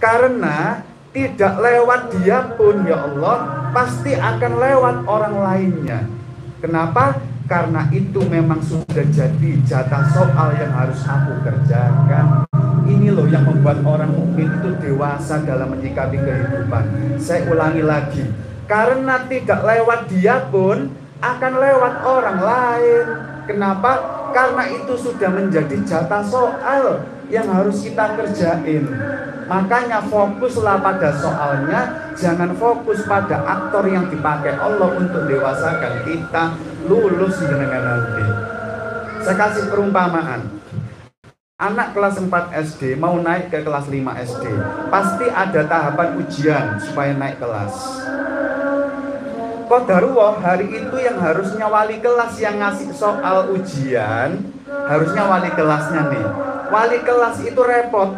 Karena tidak lewat dia pun ya Allah, pasti akan lewat orang lainnya. Kenapa? Karena itu memang sudah jadi jatah soal yang harus aku kerjakan. Ini loh yang membuat orang mukmin itu dewasa dalam menyikapi kehidupan. Saya ulangi lagi, karena tidak lewat dia pun akan lewat orang lain. Kenapa? Karena itu sudah menjadi jatah soal yang harus kita kerjain. Makanya fokuslah pada soalnya, jangan fokus pada aktor yang dipakai Allah untuk dewasakan kita lulus dengan nanti. Saya kasih perumpamaan. Anak kelas 4 SD mau naik ke kelas 5 SD, pasti ada tahapan ujian supaya naik kelas. Qadarullah, hari itu yang harusnya wali kelas yang ngasih soal ujian, harusnya wali kelasnya nih. Wali kelas itu repot,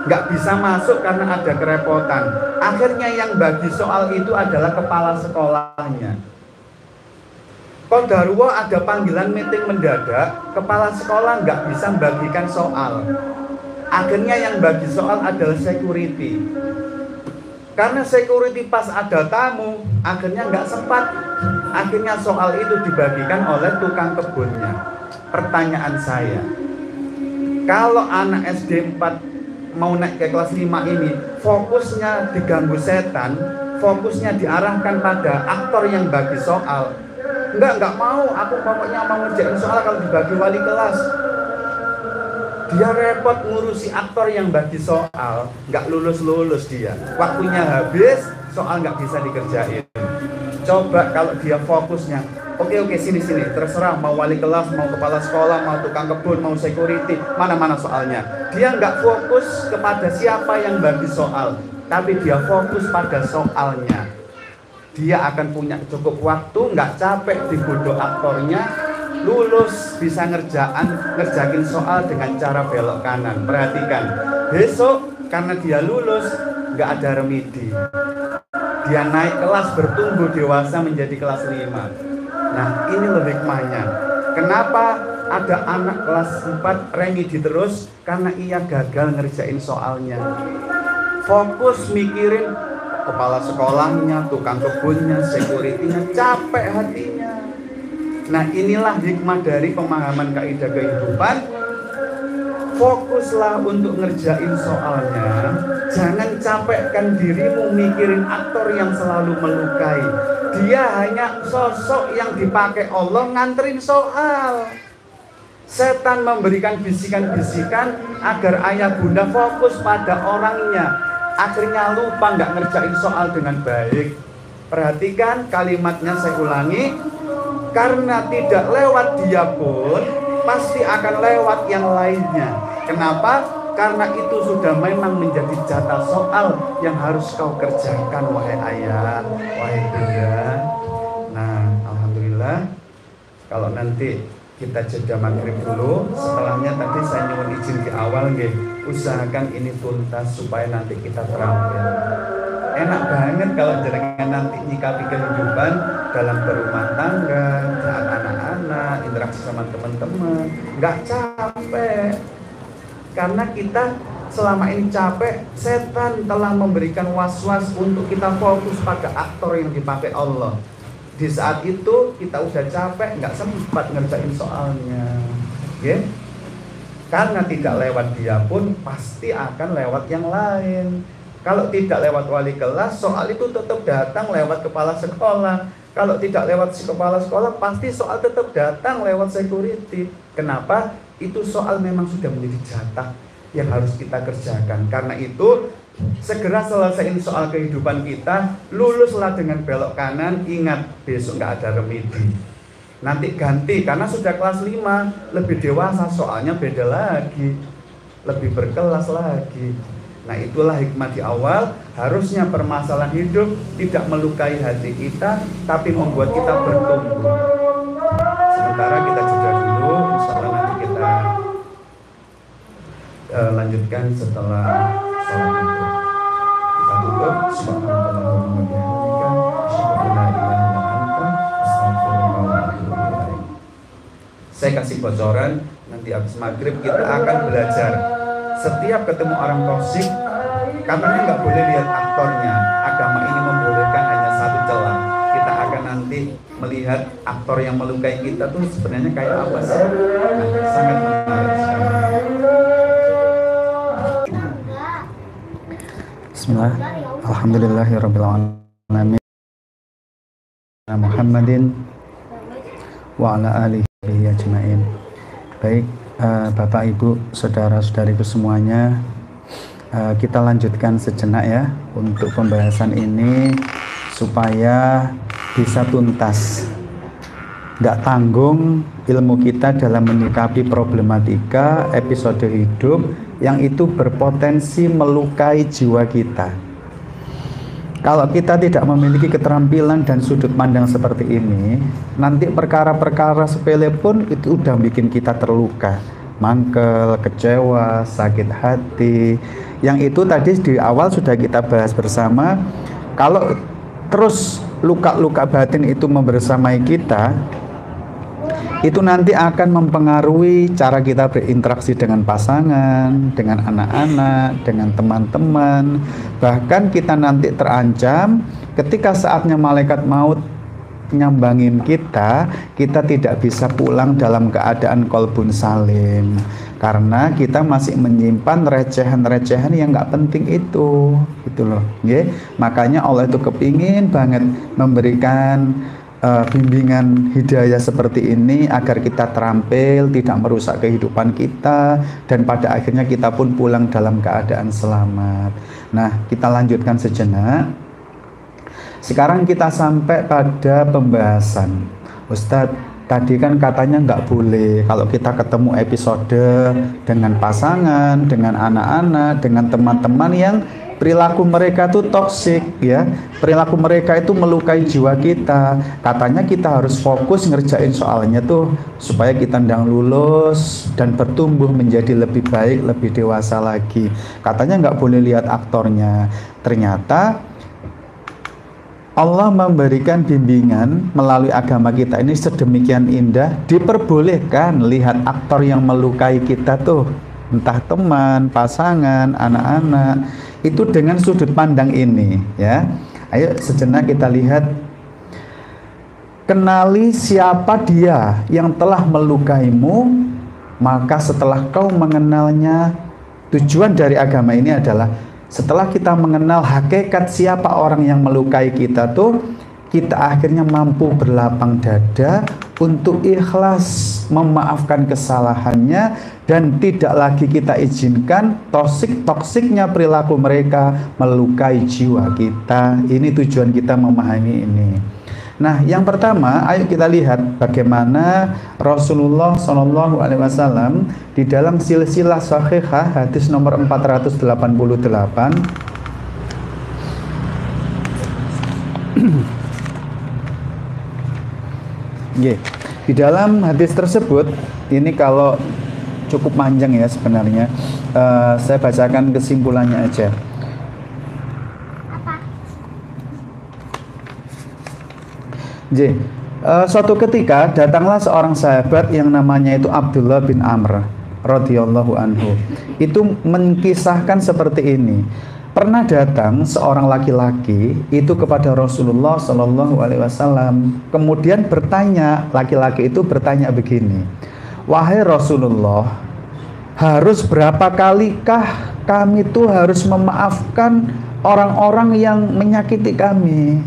nggak bisa masuk karena ada kerepotan. Akhirnya yang bagi soal itu adalah kepala sekolahnya. Qadarullah ada panggilan meeting mendadak, kepala sekolah nggak bisa membagikan soal. Akhirnya yang bagi soal adalah security. Karena security pas ada tamu, akhirnya nggak sempat. Akhirnya soal itu dibagikan oleh tukang kebunnya. Pertanyaan saya, kalau anak SD 4 mau naik ke kelas 5 ini, fokusnya diganggu setan, fokusnya diarahkan pada aktor yang bagi soal. Enggak mau, aku pokoknya mau ngerjain soal kalau dibagi wali kelas. Dia repot ngurusi aktor yang bagi soal, nggak lulus-lulus dia. Waktunya habis, soal nggak bisa dikerjain. Coba kalau dia fokusnya, oke, sini, terserah mau wali kelas, mau kepala sekolah, mau tukang kebun, mau security, mana soalnya. Dia nggak fokus kepada siapa yang bagi soal, tapi dia fokus pada soalnya. Dia akan punya cukup waktu, nggak capek dibodoh aktornya, lulus bisa ngerjain soal dengan cara belok kanan. Perhatikan, besok karena dia lulus nggak ada remedi, dia naik kelas, bertumbuh dewasa menjadi kelas 5. Nah, ini loh hikmahnya. Kenapa ada anak kelas 4 remedi terus? Karena ia gagal ngerjain soalnya. Fokus mikirin kepala sekolahnya, tukang kebunnya, security-nya, capek hatinya. Nah, inilah hikmah dari pemahaman kaidah kehidupan. Fokuslah untuk ngerjain soalnya. Jangan capekkan dirimu mikirin aktor yang selalu melukai. Dia hanya sosok yang dipakai Allah nganterin soal. Setan memberikan bisikan-bisikan agar ayah bunda fokus pada orangnya. Akhirnya lupa nggak ngerjain soal dengan baik. Perhatikan kalimatnya, saya ulangi. Karena tidak lewat dia pun pasti akan lewat yang lainnya. Kenapa? Karena itu sudah memang menjadi jatah soal yang harus kau kerjakan, wahai ayah, wahai bunda. Nah, alhamdulillah, kalau nanti kita jeda maghrib dulu, setelahnya tadi saya nyuwun izin di awal nggih, usahakan ini tuntas supaya nanti kita terampil. Enak banget kalau jenengan nanti nyikapi kehidupan dalam berumah tangga, saat anak-anak, interaksi sama teman-teman, nggak capek. Karena kita selama ini capek, setan telah memberikan was-was untuk kita fokus pada aktor yang dipakai Allah. Di saat itu kita udah capek, nggak sempat ngerjain soalnya, ya? Karena tidak lewat dia pun pasti akan lewat yang lain. Kalau tidak lewat wali kelas, soal itu tetap datang lewat kepala sekolah. Kalau tidak lewat kepala sekolah, pasti soal tetap datang lewat security. Kenapa? Itu soal memang sudah menjadi jatah yang harus kita kerjakan. Karena itu segera selesaiin soal kehidupan kita, luluslah dengan belok kanan. Ingat, besok nggak ada remedi. Nanti ganti, karena sudah kelas 5, lebih dewasa, soalnya beda lagi, lebih berkelas lagi. Nah, itulah hikmah di awal. Harusnya permasalahan hidup tidak melukai hati kita, tapi membuat kita bertumbuh. Sementara kita jeda dulu, insya Allah nanti kita lanjutkan setelah sholat itu. Kita tutup. Saya kasih bocoran, nanti habis maghrib kita akan belajar. Setiap ketemu orang toksik, katanya nggak boleh lihat aktornya. Agama ini membolehkan hanya satu celah. Kita akan nanti melihat aktor yang melukai kita tuh sebenarnya kayak apa sih? Nah, sangat menarik sekali. Bismillah, alhamdulillahirabbil alamin. Muhammadin wa ala alihi ajmain. Baik, Bapak Ibu, saudara-saudariku semuanya, kita lanjutkan sejenak ya untuk pembahasan ini supaya bisa tuntas. Nggak tanggung ilmu kita dalam menyikapi problematika episode hidup yang itu berpotensi melukai jiwa kita. Kalau kita tidak memiliki keterampilan dan sudut pandang seperti ini, nanti perkara-perkara sepele pun itu udah bikin kita terluka, mangkel, kecewa, sakit hati. Yang itu tadi di awal sudah kita bahas bersama. Kalau terus luka-luka batin itu membersamai kita, itu nanti akan mempengaruhi cara kita berinteraksi dengan pasangan, dengan anak-anak, dengan teman-teman. Bahkan kita nanti terancam ketika saatnya malaikat maut nyambangin kita tidak bisa pulang dalam keadaan qalbun salim. Karena kita masih menyimpan recehan-recehan yang nggak penting itu, gitu loh. Makanya Allah itu kepingin banget memberikan bimbingan hidayah seperti ini agar kita terampil, tidak merusak kehidupan kita, dan pada akhirnya kita pun pulang dalam keadaan selamat. Nah, kita lanjutkan sejenak. Sekarang kita sampai pada pembahasan. Ustadz, tadi kan katanya nggak boleh kalau kita ketemu episode dengan pasangan, dengan anak-anak, dengan teman-teman yang perilaku mereka itu toksik, ya. Perilaku mereka itu melukai jiwa kita. Katanya kita harus fokus ngerjain soalnya tuh supaya kita ndang lulus dan bertumbuh menjadi lebih baik, lebih dewasa lagi. Katanya nggak boleh lihat aktornya. Ternyata Allah memberikan bimbingan melalui agama kita ini sedemikian indah, diperbolehkan lihat aktor yang melukai kita tuh, entah teman, pasangan, anak-anak, itu dengan sudut pandang ini, ya. Ayo sejenak kita lihat. Kenali siapa dia yang telah melukaimu, maka setelah kau mengenalnya, tujuan dari agama ini adalah setelah kita mengenal hakikat siapa orang yang melukai kita tuh, kita akhirnya mampu berlapang dada untuk ikhlas memaafkan kesalahannya, dan tidak lagi kita izinkan toksiknya perilaku mereka melukai jiwa kita. Ini tujuan kita memahami ini. Nah, yang pertama, ayo kita lihat bagaimana Rasulullah SAW di dalam silsilah sahihah hadis nomor 488. Di dalam hadis tersebut, ini kalau cukup panjang ya sebenarnya, saya bacakan kesimpulannya aja. Suatu ketika datanglah seorang sahabat yang namanya itu Abdullah bin Amr radhiyallahu anhu. Itu menkisahkan seperti ini. Pernah datang seorang laki-laki itu kepada Rasulullah Shallallahu Alaihi Wasallam. Kemudian bertanya, laki-laki itu bertanya begini, wahai Rasulullah, harus berapa kalikah kami tuh harus memaafkan orang-orang yang menyakiti kami?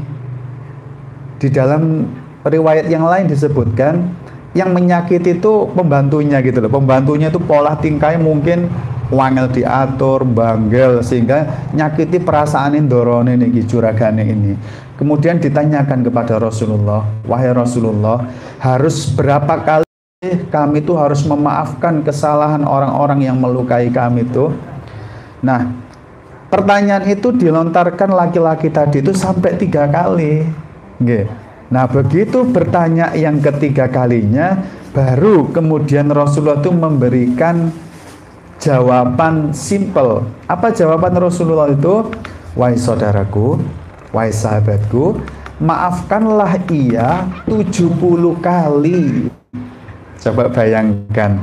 Di dalam riwayat yang lain disebutkan yang menyakiti itu pembantunya gitu loh. Pembantunya itu pola tingkahnya mungkin wangel diatur, banggel, sehingga nyakiti perasaan indorone niki juragane ini. Kemudian ditanyakan kepada Rasulullah, wahai Rasulullah, harus berapa kali kami itu harus memaafkan kesalahan orang-orang yang melukai kami itu? Nah, pertanyaan itu dilontarkan laki-laki tadi itu sampai 3 kali. Nah, begitu bertanya yang ketiga kalinya, baru kemudian Rasulullah itu memberikan jawaban simple. Apa jawaban Rasulullah itu? Wahai saudaraku, wahai sahabatku, maafkanlah ia 70 kali. Coba bayangkan,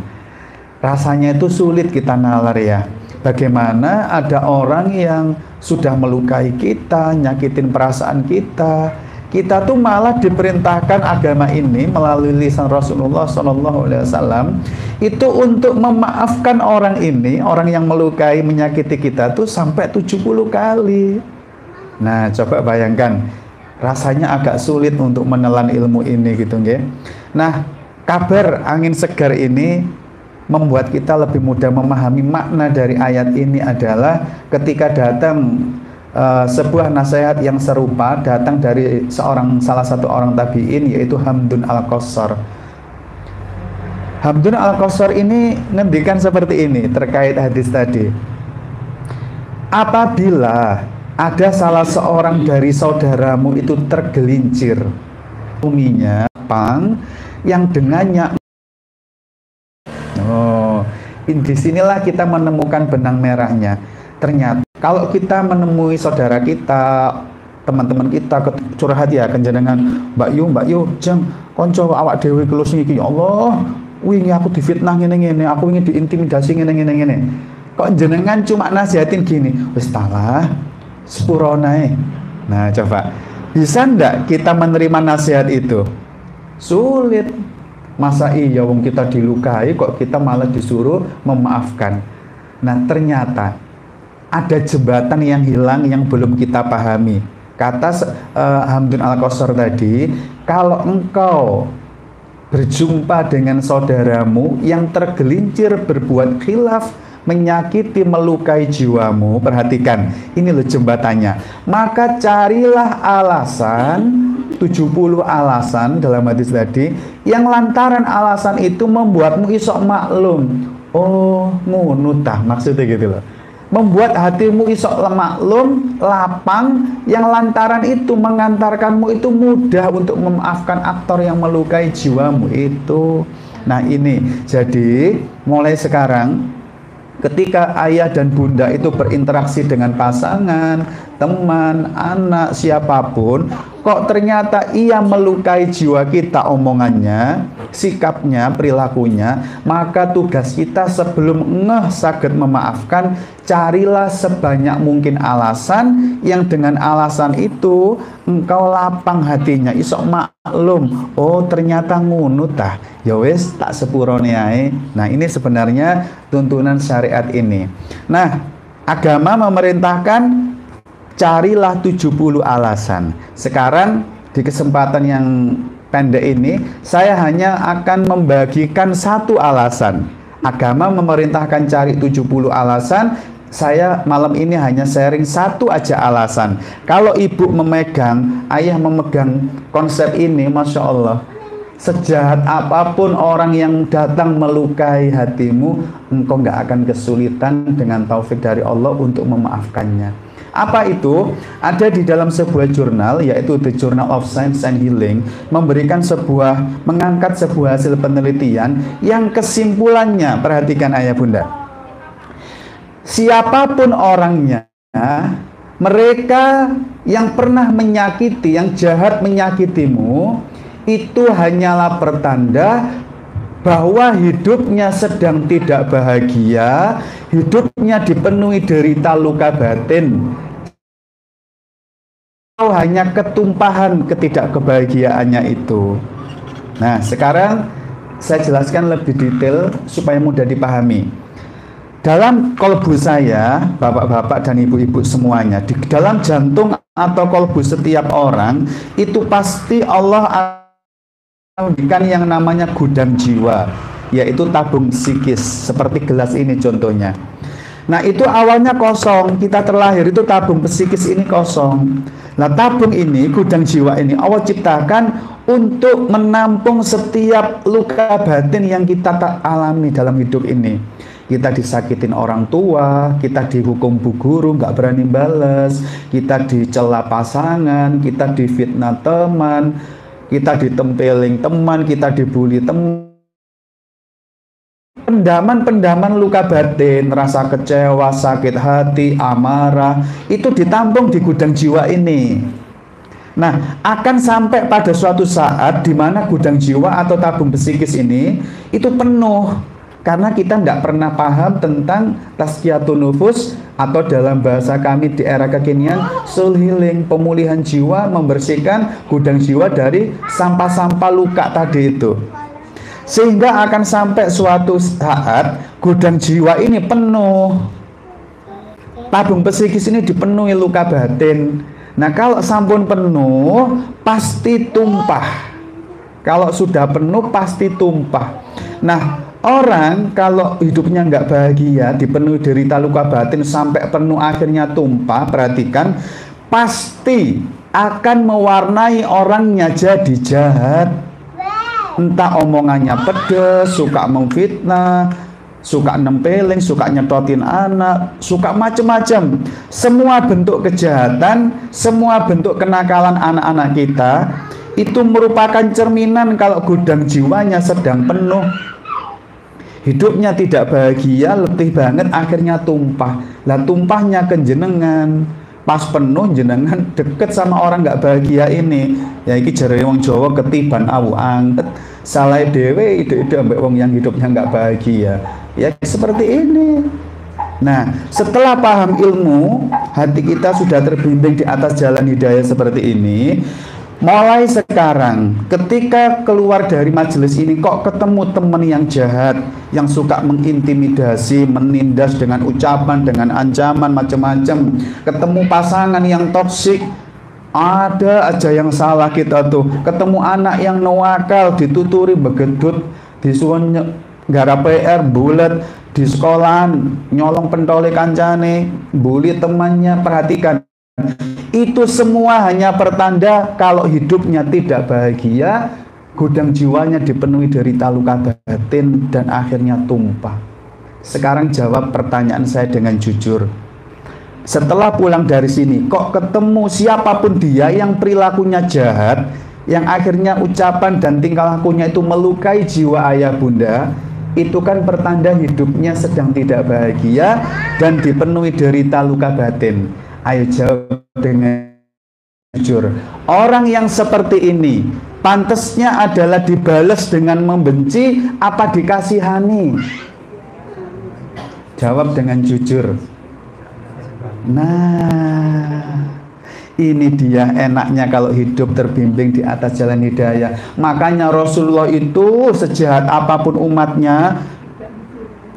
rasanya itu sulit kita nalar ya. Bagaimana ada orang yang sudah melukai kita, nyakitin perasaan kita. Kita tuh malah diperintahkan agama ini melalui lisan Rasulullah SAW itu untuk memaafkan orang ini, orang yang melukai, menyakiti kita tuh sampai 70 kali. Nah, coba bayangkan, rasanya agak sulit untuk menelan ilmu ini gitu, nggih. Nah, kabar angin segar ini membuat kita lebih mudah memahami makna dari ayat ini adalah ketika datang sebuah nasihat yang serupa datang dari salah satu orang tabi'in, yaitu Hamdun Al-Qassar. Hamdun Al-Qassar ini ngendikan seperti ini terkait hadis tadi. Apabila ada salah seorang dari saudaramu itu tergelincir uminya pang yang dengannya, disinilah kita menemukan benang merahnya. Ternyata kalau kita menemui saudara kita, teman-teman kita curhat ya kenjenengan, Mbak Yu, jeng konco awak dhewe kelus iki, ya Allah, wingi aku difitnah ngene-ngene, aku wingi diintimidasi ngene-ngene. Kok jenengan cuma nasihatin gini, wis talah, sepurone. Nah, coba bisa ndak kita menerima nasihat itu? Sulit. Masa iya wong kita dilukai kok kita malah disuruh memaafkan. Nah, ternyata ada jembatan yang hilang yang belum kita pahami. Kata Hamdun Al-Qasar tadi, kalau engkau berjumpa dengan saudaramu yang tergelincir berbuat khilaf, menyakiti, melukai jiwamu, perhatikan, ini loh jembatannya, maka carilah alasan, 70 alasan dalam hadis tadi, yang lantaran alasan itu membuatmu isok maklum. Oh, ngono tah maksudnya gitu loh. Membuat hatimu isok maklum, lapang, yang lantaran itu mengantarkanmu itu mudah untuk memaafkan aktor yang melukai jiwamu itu. Nah ini, jadi mulai sekarang ketika ayah dan bunda itu berinteraksi dengan pasangan, teman, anak, siapapun, kok ternyata ia melukai jiwa kita omongannya, sikapnya, perilakunya, maka tugas kita sebelum ngeh saged memaafkan, carilah sebanyak mungkin alasan yang dengan alasan itu engkau lapang hatinya, isok maklum, oh ternyata ngono tah, ya wis tak sepurone ae. Nah ini sebenarnya tuntunan syariat ini. Nah agama memerintahkan carilah 70 alasan. Sekarang di kesempatan yang pendek ini saya hanya akan membagikan satu alasan. Agama memerintahkan cari 70 alasan. Saya malam ini hanya sharing satu aja alasan. Kalau ibu memegang, ayah memegang konsep ini, Masya Allah, sejahat apapun orang yang datang melukai hatimu, engkau nggak akan kesulitan dengan taufik dari Allah untuk memaafkannya. Apa itu? Ada di dalam sebuah jurnal, yaitu The Journal of Science and Healing, mengangkat sebuah hasil penelitian yang kesimpulannya, perhatikan ayah bunda, siapapun orangnya, mereka yang pernah menyakiti, yang jahat menyakitimu, itu hanyalah pertanda bahwa hidupnya sedang tidak bahagia, hidupnya dipenuhi derita luka batin, atau hanya ketumpahan ketidakkebahagiaannya itu. Nah sekarang saya jelaskan lebih detail supaya mudah dipahami. Dalam kolbu saya, bapak-bapak dan ibu-ibu semuanya, di dalam jantung atau kolbu setiap orang itu pasti Allah memberikan yang namanya gudang jiwa, yaitu tabung psikis, seperti gelas ini contohnya. Nah itu awalnya kosong, kita terlahir itu tabung psikis ini kosong. Nah tabung ini, gudang jiwa ini Allah ciptakan untuk menampung setiap luka batin yang kita alami dalam hidup ini. Kita disakitin orang tua, kita dihukum bu guru, nggak berani bales, kita dicela pasangan, kita difitnah teman, kita ditempeling teman, kita dibully teman. Pendaman luka batin, rasa kecewa, sakit hati, amarah, itu ditampung di gudang jiwa ini. Nah, akan sampai pada suatu saat di mana gudang jiwa atau tabung psikis ini itu penuh, karena kita tidak pernah paham tentang tazkiyatun nufus, atau dalam bahasa kami di era kekinian soul healing, pemulihan jiwa, membersihkan gudang jiwa dari sampah-sampah luka tadi itu. Sehingga akan sampai suatu saat gudang jiwa ini penuh, tabung psikis ini dipenuhi luka batin. Nah kalau sampun penuh pasti tumpah. Kalau sudah penuh pasti tumpah. Nah orang kalau hidupnya nggak bahagia, dipenuhi derita luka batin sampai penuh akhirnya tumpah, perhatikan, pasti akan mewarnai orangnya jadi jahat. Entah omongannya pedes, suka memfitnah, suka nempelin, suka nyetotin anak, suka macam-macam. Semua bentuk kejahatan, semua bentuk kenakalan anak-anak kita itu merupakan cerminan kalau gudang jiwanya sedang penuh. Hidupnya tidak bahagia, letih banget, akhirnya tumpah. Lah tumpahnya ke jenengan. Pas penuh jenengan deket sama orang nggak bahagia ini, ya iki jare wong Jawa ketiban awu angket, salah dewe ide-ide ambek wong yang hidupnya nggak bahagia, ya seperti ini. Nah setelah paham ilmu, hati kita sudah terbimbing di atas jalan hidayah seperti ini. Mulai sekarang ketika keluar dari majelis ini kok ketemu teman yang jahat, yang suka mengintimidasi, menindas dengan ucapan, dengan ancaman macam-macam, ketemu pasangan yang toksik, Ada aja yang salah kita tuh. Ketemu anak yang nawakal, dituturi begedut, disuwun garap PR bulet di sekolahan, nyolong pentole kancane, bully temannya. Perhatikan, itu semua hanya pertanda kalau hidupnya tidak bahagia, gudang jiwanya dipenuhi derita luka batin dan akhirnya tumpah. Sekarang jawab pertanyaan saya dengan jujur. Setelah pulang dari sini, kok ketemu siapapun dia yang perilakunya jahat, yang akhirnya ucapan dan tingkah lakunya itu melukai jiwa ayah bunda, itu kan pertanda hidupnya sedang tidak bahagia dan dipenuhi derita luka batin. Ayo jawab dengan jujur. Orang yang seperti ini pantasnya adalah dibalas dengan membenci apa dikasihani? Jawab dengan jujur. Nah, ini dia enaknya kalau hidup terbimbing di atas jalan hidayah. Makanya Rasulullah itu sejahat apapun umatnya,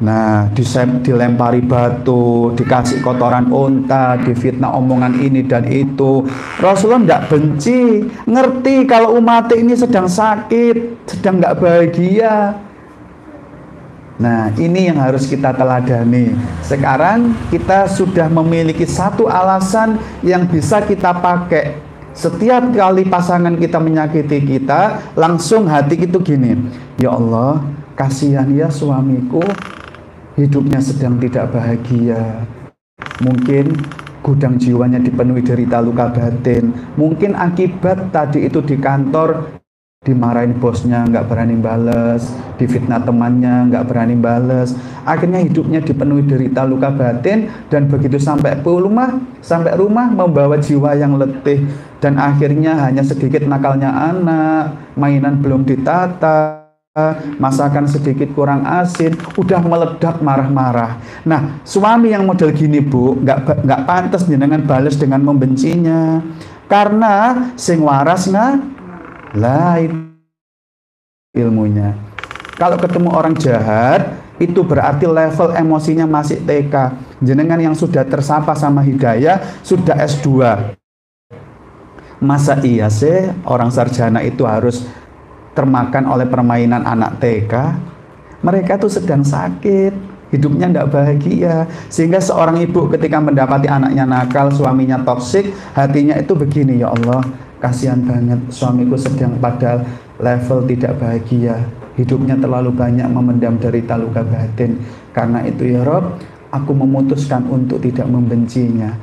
nah dilempari batu, dikasih kotoran unta, difitnah omongan ini dan itu, Rasulullah tidak benci, ngerti kalau umat ini sedang sakit, sedang nggak bahagia. Nah, ini yang harus kita teladani. Sekarang kita sudah memiliki satu alasan yang bisa kita pakai. Setiap kali pasangan kita menyakiti kita, langsung hati itu gini, ya Allah, kasihan ya suamiku, hidupnya sedang tidak bahagia. Mungkin gudang jiwanya dipenuhi derita luka batin. Mungkin akibat tadi itu di kantor, dimarahin bosnya nggak berani bales, difitnah temannya nggak berani bales, akhirnya hidupnya dipenuhi derita luka batin, dan begitu sampai rumah membawa jiwa yang letih, dan akhirnya hanya sedikit nakalnya anak, mainan belum ditata, masakan sedikit kurang asin, udah meledak marah-marah. Nah, suami yang model gini bu, nggak pantas dengan bales dengan membencinya, karena sing waras lain ilmunya. Kalau ketemu orang jahat, itu berarti level emosinya masih TK. Jenengan yang sudah tersapa sama hidayah, sudah S2. Masa iya sih orang sarjana itu harus termakan oleh permainan anak TK? Mereka tuh sedang sakit, hidupnya tidak bahagia. Sehingga seorang ibu ketika mendapati anaknya nakal, suaminya toksik, hatinya itu begini, ya Allah, kasihan banget suamiku sedang pada level tidak bahagia, hidupnya terlalu banyak memendam derita luka batin. Karena itu ya Rob, aku memutuskan untuk tidak membencinya.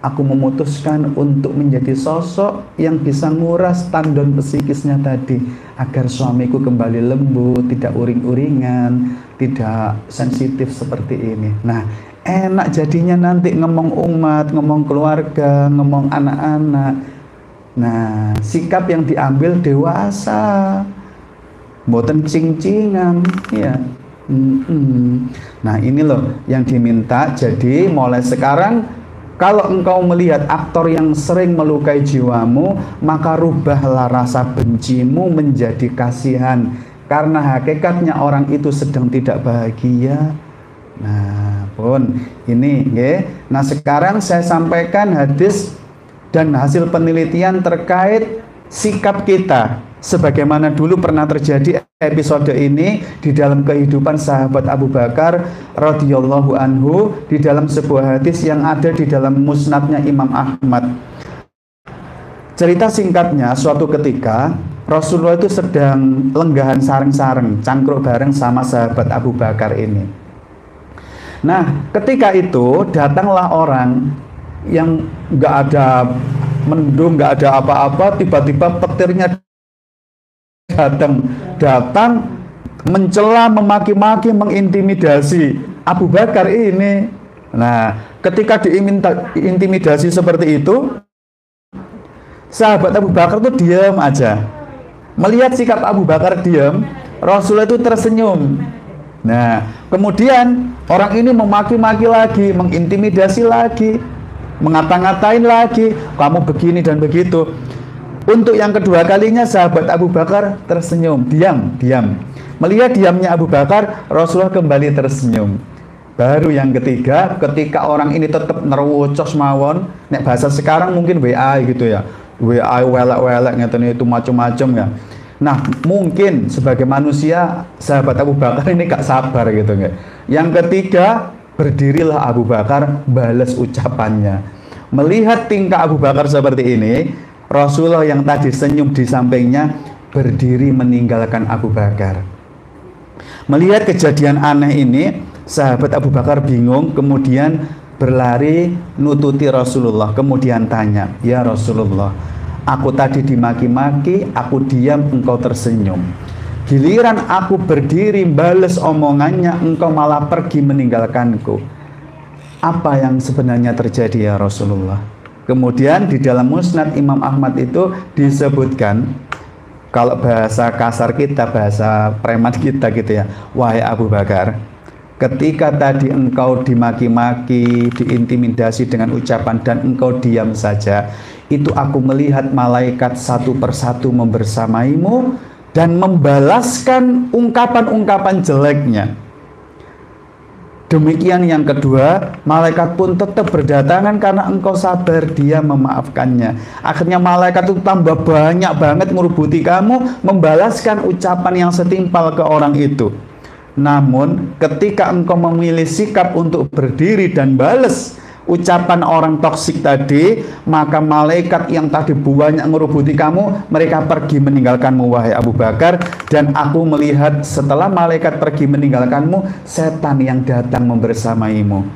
Aku memutuskan untuk menjadi sosok yang bisa nguras tandon psikisnya tadi, agar suamiku kembali lembut, tidak uring-uringan, tidak sensitif seperti ini. Nah, enak jadinya nanti ngomong umat, ngomong keluarga, ngomong anak-anak. Nah, sikap yang diambil dewasa, mboten cing-cingan, ya. Nah, ini loh yang diminta. Jadi mulai sekarang, kalau engkau melihat aktor yang sering melukai jiwamu, maka rubahlah rasa bencimu menjadi kasihan, karena hakikatnya orang itu sedang tidak bahagia. Nah, pun ini, nggih. Nah, sekarang saya sampaikan hadis dan hasil penelitian terkait sikap kita, sebagaimana dulu pernah terjadi episode ini di dalam kehidupan sahabat Abu Bakar radhiyallahu anhu, di dalam sebuah hadis yang ada di dalam musnadnya Imam Ahmad. Cerita singkatnya, suatu ketika Rasulullah itu sedang lenggahan sareng-sareng, cangkruk bareng sama sahabat Abu Bakar ini. Nah, ketika itu datanglah orang yang nggak ada mendung, nggak ada apa-apa, tiba-tiba petirnya datang mencela, memaki-maki, mengintimidasi Abu Bakar ini. Nah, ketika diintimidasi seperti itu, sahabat Abu Bakar tuh diam aja. Melihat sikap Abu Bakar diam, Rasulullah itu tersenyum. Nah, kemudian orang ini memaki-maki lagi, mengintimidasi lagi, mengata-ngatain lagi, kamu begini dan begitu. Untuk yang kedua kalinya sahabat Abu Bakar tersenyum, diam. Melihat diamnya Abu Bakar, Rasulullah kembali tersenyum. Baru yang ketiga, ketika orang ini tetap nerwocos mawon, nek bahasa sekarang mungkin WA gitu ya, WA welek-welek ngeten itu macam-macam ya. Nah, mungkin sebagai manusia sahabat Abu Bakar ini gak sabar gitu nggak. Yang ketiga, berdirilah Abu Bakar balas ucapannya. Melihat tingkah Abu Bakar seperti ini, Rasulullah yang tadi senyum di sampingnya berdiri meninggalkan Abu Bakar. Melihat kejadian aneh ini, sahabat Abu Bakar bingung, kemudian berlari nututi Rasulullah, kemudian tanya, "Ya Rasulullah, aku tadi dimaki-maki, aku diam, engkau tersenyum. Giliran aku berdiri bales omongannya, engkau malah pergi meninggalkanku. Apa yang sebenarnya terjadi ya Rasulullah?" Kemudian di dalam Musnad Imam Ahmad itu disebutkan, kalau bahasa kasar kita, bahasa preman kita gitu ya, "Wahai Abu Bakar, ketika tadi engkau dimaki-maki, diintimidasi dengan ucapan dan engkau diam saja, itu aku melihat malaikat satu persatu membersamaimu dan membalaskan ungkapan-ungkapan jeleknya. Demikian yang kedua, malaikat pun tetap berdatangan karena engkau sabar, dia memaafkannya. Akhirnya malaikat itu tambah banyak banget merubuti kamu, membalaskan ucapan yang setimpal ke orang itu. Namun ketika engkau memilih sikap untuk berdiri dan balas ucapan orang toksik tadi, maka malaikat yang tadi banyak merubuti kamu, mereka pergi meninggalkanmu wahai Abu Bakar. Dan aku melihat setelah malaikat pergi meninggalkanmu, setan yang datang membersamaimu.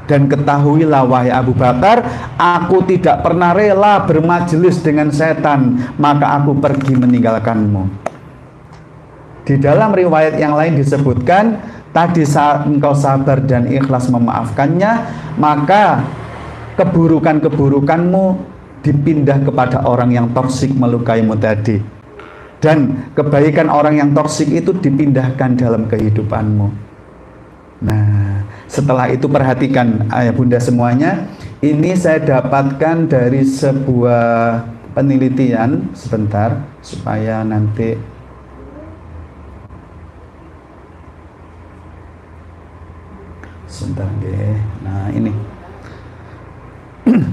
Dan ketahuilah wahai Abu Bakar, aku tidak pernah rela bermajelis dengan setan, maka aku pergi meninggalkanmu." Di dalam riwayat yang lain disebutkan, tadi saat engkau sabar dan ikhlas memaafkannya, maka keburukan-keburukanmu dipindah kepada orang yang toksik melukaimu tadi. Dan kebaikan orang yang toksik itu dipindahkan dalam kehidupanmu. Nah, setelah itu perhatikan ayah bunda semuanya, ini saya dapatkan dari sebuah penelitian, sebentar supaya nanti sebentar deh. Nah, ini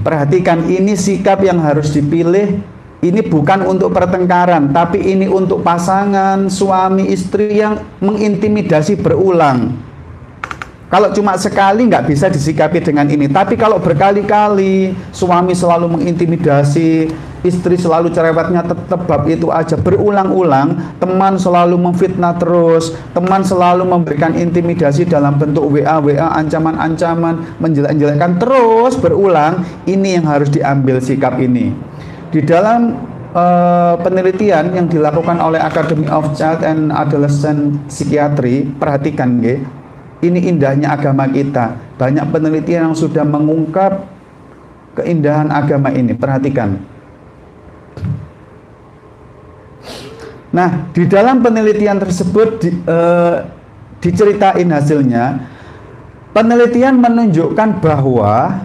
perhatikan, ini sikap yang harus dipilih. Ini bukan untuk pertengkaran, tapi ini untuk pasangan suami istri yang mengintimidasi berulang. Kalau cuma sekali nggak bisa disikapi dengan ini, tapi kalau berkali-kali suami selalu mengintimidasi, istri selalu cerewetnya tetap bab itu aja, berulang-ulang, teman selalu memfitnah terus, teman selalu memberikan intimidasi dalam bentuk WA, ancaman-ancaman, menjelek-jelekkan terus berulang, ini yang harus diambil sikap ini. Di dalam penelitian yang dilakukan oleh Academy of Child and Adolescent Psychiatry, perhatikan nggih, ini indahnya agama kita. Banyak penelitian yang sudah mengungkap keindahan agama ini. Perhatikan. Nah, di dalam penelitian tersebut diceritain hasilnya. Penelitian menunjukkan bahwa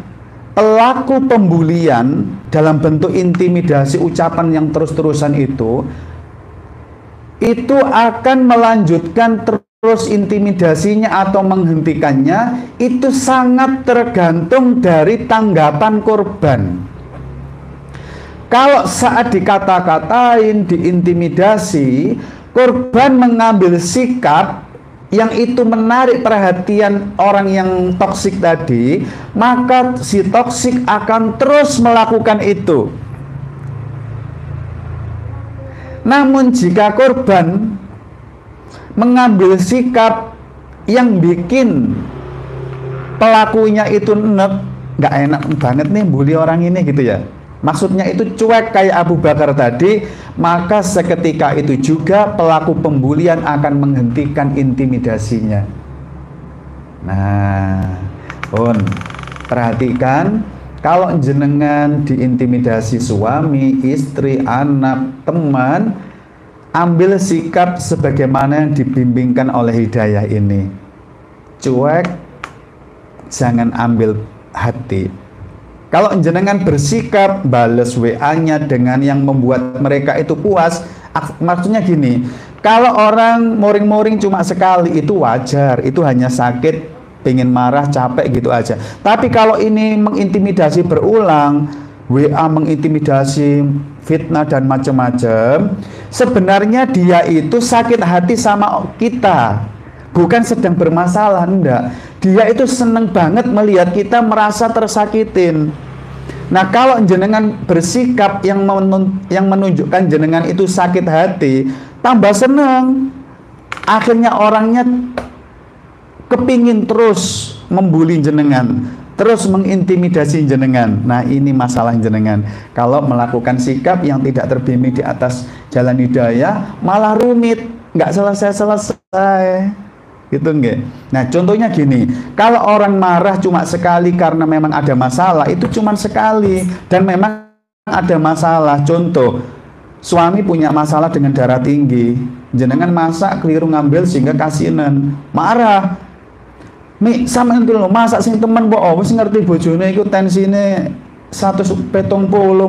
pelaku pembulian dalam bentuk intimidasi ucapan yang terus-terusan itu akan melanjutkan terus intimidasinya atau menghentikannya, itu sangat tergantung dari tanggapan korban. Kalau saat dikata-katain, diintimidasi, korban mengambil sikap yang itu menarik perhatian orang yang toksik tadi, maka si toksik akan terus melakukan itu. Namun jika korban mengambil sikap yang bikin pelakunya itu nggak enak banget nih bully orang ini gitu ya, maksudnya itu cuek kayak Abu Bakar tadi, maka seketika itu juga pelaku pembulian akan menghentikan intimidasinya. Nah, pun perhatikan, kalau jenengan diintimidasi suami, istri, anak, teman, ambil sikap sebagaimana yang dibimbingkan oleh hidayah ini. Cuek, jangan ambil hati. Kalau jenengan bersikap bales WA-nya dengan yang membuat mereka itu puas, maksudnya gini, kalau orang moring-moring cuma sekali itu wajar, itu hanya sakit, pengen marah, capek gitu aja. Tapi kalau ini mengintimidasi berulang, WA mengintimidasi, fitnah dan macam-macam, sebenarnya dia itu sakit hati sama kita, bukan sedang bermasalah, enggak. Dia itu seneng banget melihat kita merasa tersakitin. Nah, kalau jenengan bersikap yang menunjukkan jenengan itu sakit hati, tambah seneng. Akhirnya orangnya kepingin terus membuli jenengan, terus mengintimidasi jenengan. Nah, ini masalah jenengan. Kalau melakukan sikap yang tidak terbimbing di atas jalan hidayah, malah rumit, nggak selesai-selesai. Gitu nggak? Nah, contohnya gini, kalau orang marah cuma sekali karena memang ada masalah, itu cuma sekali dan memang ada masalah. Contoh, suami punya masalah dengan darah tinggi, jenengan masak keliru ngambil sehingga kasinan, marah. Mi sama itu loh, masak sing temen mbok wis ngerti bojone iku tensine 170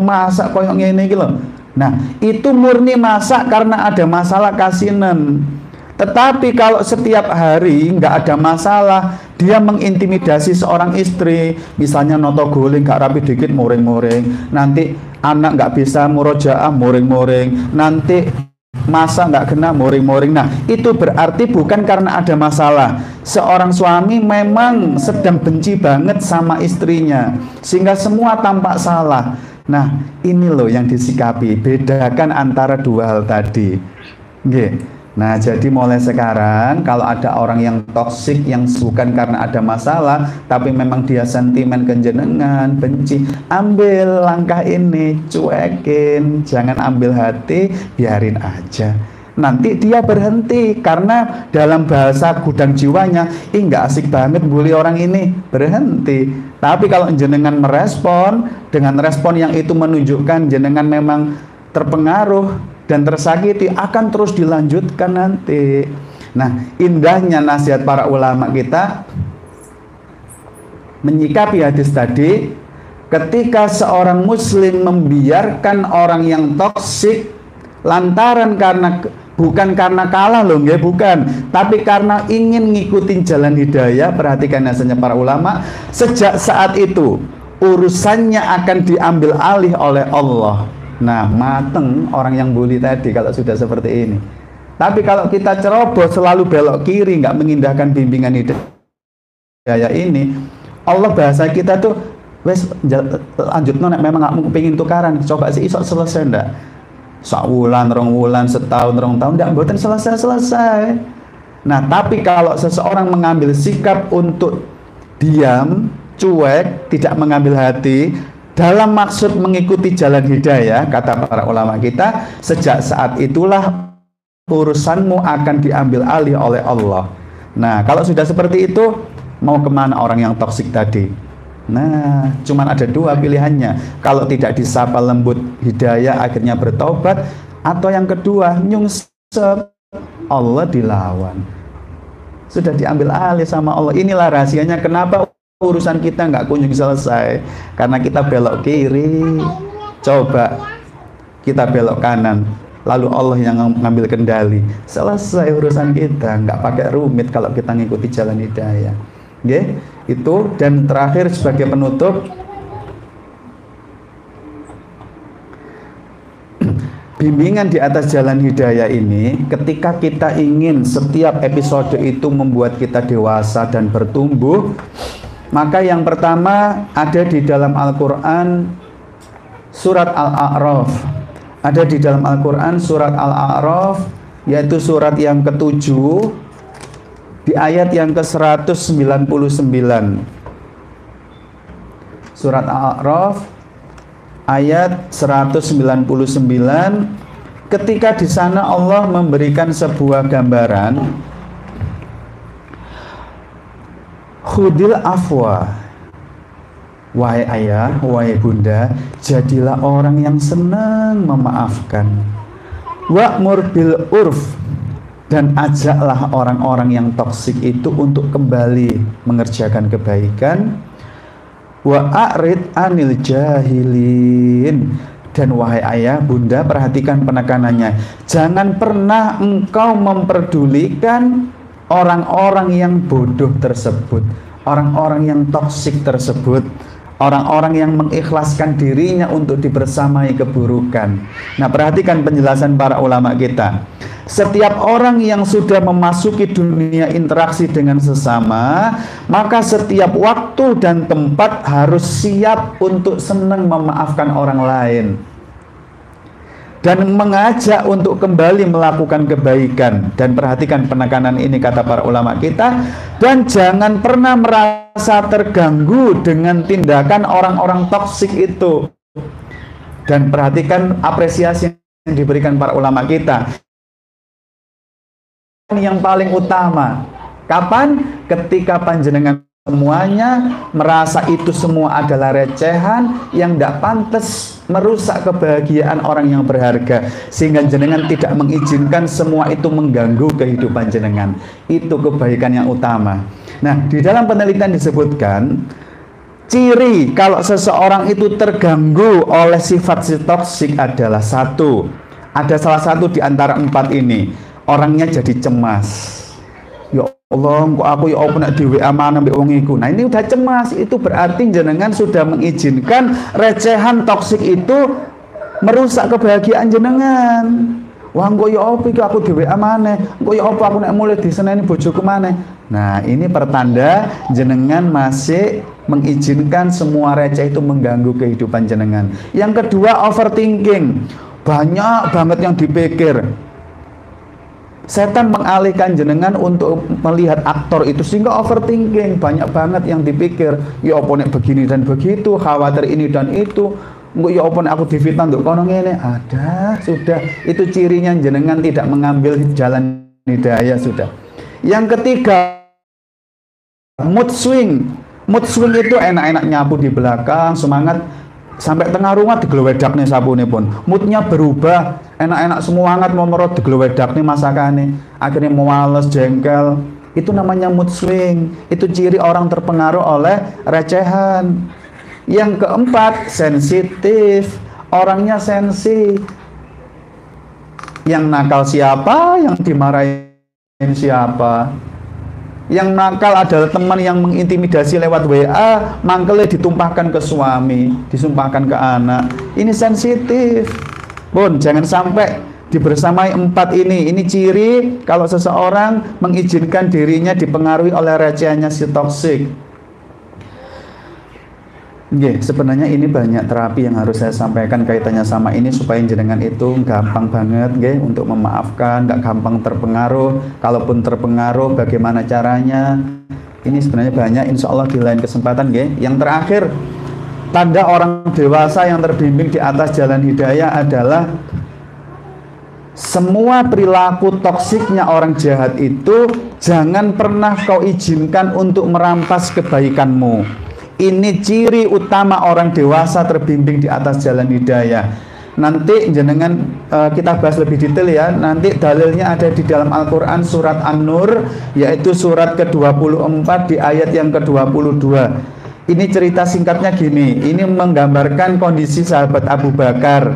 masak koyo ngene iki lho. Nah, itu murni masak karena ada masalah kasinan. Tetapi kalau setiap hari nggak ada masalah, dia mengintimidasi seorang istri, misalnya noto guling nggak rapi dikit muring-muring, nanti anak nggak bisa murojaah muring-muring, nanti masa nggak kena muring-muring. Nah, itu berarti bukan karena ada masalah. Seorang suami memang sedang benci banget sama istrinya, sehingga semua tampak salah. Nah, ini loh yang disikapi. Bedakan antara dua hal tadi. Nggih. Nah, jadi mulai sekarang kalau ada orang yang toksik yang bukan karena ada masalah, tapi memang dia sentimen ke jenengan, benci, ambil langkah ini, cuekin, jangan ambil hati, biarin aja. Nanti dia berhenti karena dalam bahasa gudang jiwanya, nggak asik banget bully orang ini, berhenti. Tapi kalau jenengan merespon dengan respon yang itu menunjukkan jenengan memang terpengaruh dan tersakiti, akan terus dilanjutkan nanti. Nah, indahnya nasihat para ulama kita menyikapi hadis tadi, ketika seorang muslim membiarkan orang yang toksik lantaran bukan karena kalah loh, ya bukan, tapi karena ingin ngikutin jalan hidayah. Perhatikan nasihatnya para ulama, sejak saat itu urusannya akan diambil alih oleh Allah. Nah, mateng orang yang bully tadi kalau sudah seperti ini. Tapi kalau kita ceroboh selalu belok kiri, nggak mengindahkan bimbingan hidayah ini, Allah bahasa kita tuh wes lanjut nek memang nggak mau kepingin tukaran, coba sih isok selesai ndak? Sawulan, rong wulan, setahun, rong tahun, ndak mboten selesai. Nah, tapi kalau seseorang mengambil sikap untuk diam, cuek, tidak mengambil hati, dalam maksud mengikuti jalan hidayah, kata para ulama kita, sejak saat itulah urusanmu akan diambil alih oleh Allah. Nah, kalau sudah seperti itu, mau kemana orang yang toksik tadi? Nah, cuman ada dua pilihannya. Kalau tidak disapa lembut hidayah, akhirnya bertobat. Atau yang kedua, nyungsep, Allah dilawan. Sudah diambil alih sama Allah. Inilah rahasianya kenapa urusan kita nggak kunjung selesai, karena kita belok kiri, coba kita belok kanan, lalu Allah yang ngambil kendali, selesai urusan kita, nggak pakai rumit kalau kita ngikuti jalan hidayah. Oke, itu. Dan terakhir sebagai penutup, bimbingan di atas jalan hidayah ini, ketika kita ingin setiap episode itu membuat kita dewasa dan bertumbuh, maka yang pertama ada di dalam Al-Quran surat Al-A'raf. Ada di dalam Al-Quran surat Al-A'raf, yaitu surat yang ke-7 di ayat yang ke-199. Surat Al-A'raf ayat 199, ketika di sana Allah memberikan sebuah gambaran, khudil afwa, wahai ayah, wahai bunda, jadilah orang yang senang memaafkan. Wa'mur bil urf, dan ajaklah orang-orang yang toksik itu untuk kembali mengerjakan kebaikan. Wa'arid anil jahilin, dan wahai ayah, bunda, perhatikan penekanannya, jangan pernah engkau memperdulikan orang-orang yang bodoh tersebut, orang-orang yang toksik tersebut, orang-orang yang mengikhlaskan dirinya untuk dibersamai keburukan. Nah, perhatikan penjelasan para ulama kita. Setiap orang yang sudah memasuki dunia interaksi dengan sesama, maka setiap waktu dan tempat harus siap untuk senang memaafkan orang lain dan mengajak untuk kembali melakukan kebaikan. Dan perhatikan penekanan ini kata para ulama kita, dan jangan pernah merasa terganggu dengan tindakan orang-orang toksik itu. Dan perhatikan apresiasi yang diberikan para ulama kita. Yang paling utama, kapan? Ketika panjenengan semuanya merasa itu semua adalah recehan yang tidak pantas, merusak kebahagiaan orang yang berharga, sehingga jenengan tidak mengizinkan semua itu mengganggu kehidupan jenengan. Itu kebaikan yang utama. Nah, di dalam penelitian disebutkan ciri kalau seseorang itu terganggu oleh sifat toksik adalah satu, ada salah satu di antara 4 ini. Orangnya jadi cemas. Ya Allah, kok aku ya apa nek di WA mana mbek wong iku. Nah, ini udah cemas. Itu berarti jenengan sudah mengizinkan recehan toksik itu merusak kebahagiaan jenengan. Wah, kok ya apa iki aku di WA mana? Kok ya apa aku nek mulai diseneni bojoku mana? Nah, ini pertanda jenengan masih mengizinkan semua receh itu mengganggu kehidupan jenengan. Yang kedua, overthinking. Banyak banget yang dipikir. Setan mengalihkan jenengan untuk melihat aktor itu sehingga overthinking, banyak banget yang dipikir. Ya apa nek begini dan begitu, khawatir ini dan itu. Engko ya apa nek aku difitnah nduk kono ngene. Ada, sudah. Itu cirinya jenengan tidak mengambil jalan hidayah sudah. Yang ketiga, mood swing. Mood swing itu enak-enak nyapu di belakang, semangat sampai tengah rumah diglewedak nih sabune pun. Moodnya berubah, enak-enak semangat mau merot diglewedak nih masakane. Akhirnya males, jengkel. Itu namanya mood swing. Itu ciri orang terpengaruh oleh recehan. Yang keempat, sensitif. Orangnya sensi. Yang nakal siapa? Yang dimarahin siapa? Yang nakal adalah teman yang mengintimidasi lewat WA, mangkelnya ditumpahkan ke suami, disumpahkan ke anak. Ini sensitif. Pun jangan sampai dibersamai 4 ini. Ini ciri kalau seseorang mengizinkan dirinya dipengaruhi oleh recehannya si toksik. Sebenarnya ini banyak terapi yang harus saya sampaikan kaitannya sama ini supaya jenengan itu gampang banget untuk memaafkan, gak gampang terpengaruh. Kalaupun terpengaruh bagaimana caranya? Ini sebenarnya banyak, insya Allah di lain kesempatan. Yang terakhir, tanda orang dewasa yang terbimbing di atas jalan hidayah adalah semua perilaku toksiknya orang jahat itu jangan pernah kau izinkan untuk merampas kebaikanmu. Ini ciri utama orang dewasa terbimbing di atas jalan hidayah. Nanti jenengan kita bahas lebih detail ya. Nanti dalilnya ada di dalam Al-Quran surat An-Nur, yaitu surat ke-24 di ayat yang ke-22. Ini cerita singkatnya gini. Ini menggambarkan kondisi sahabat Abu Bakar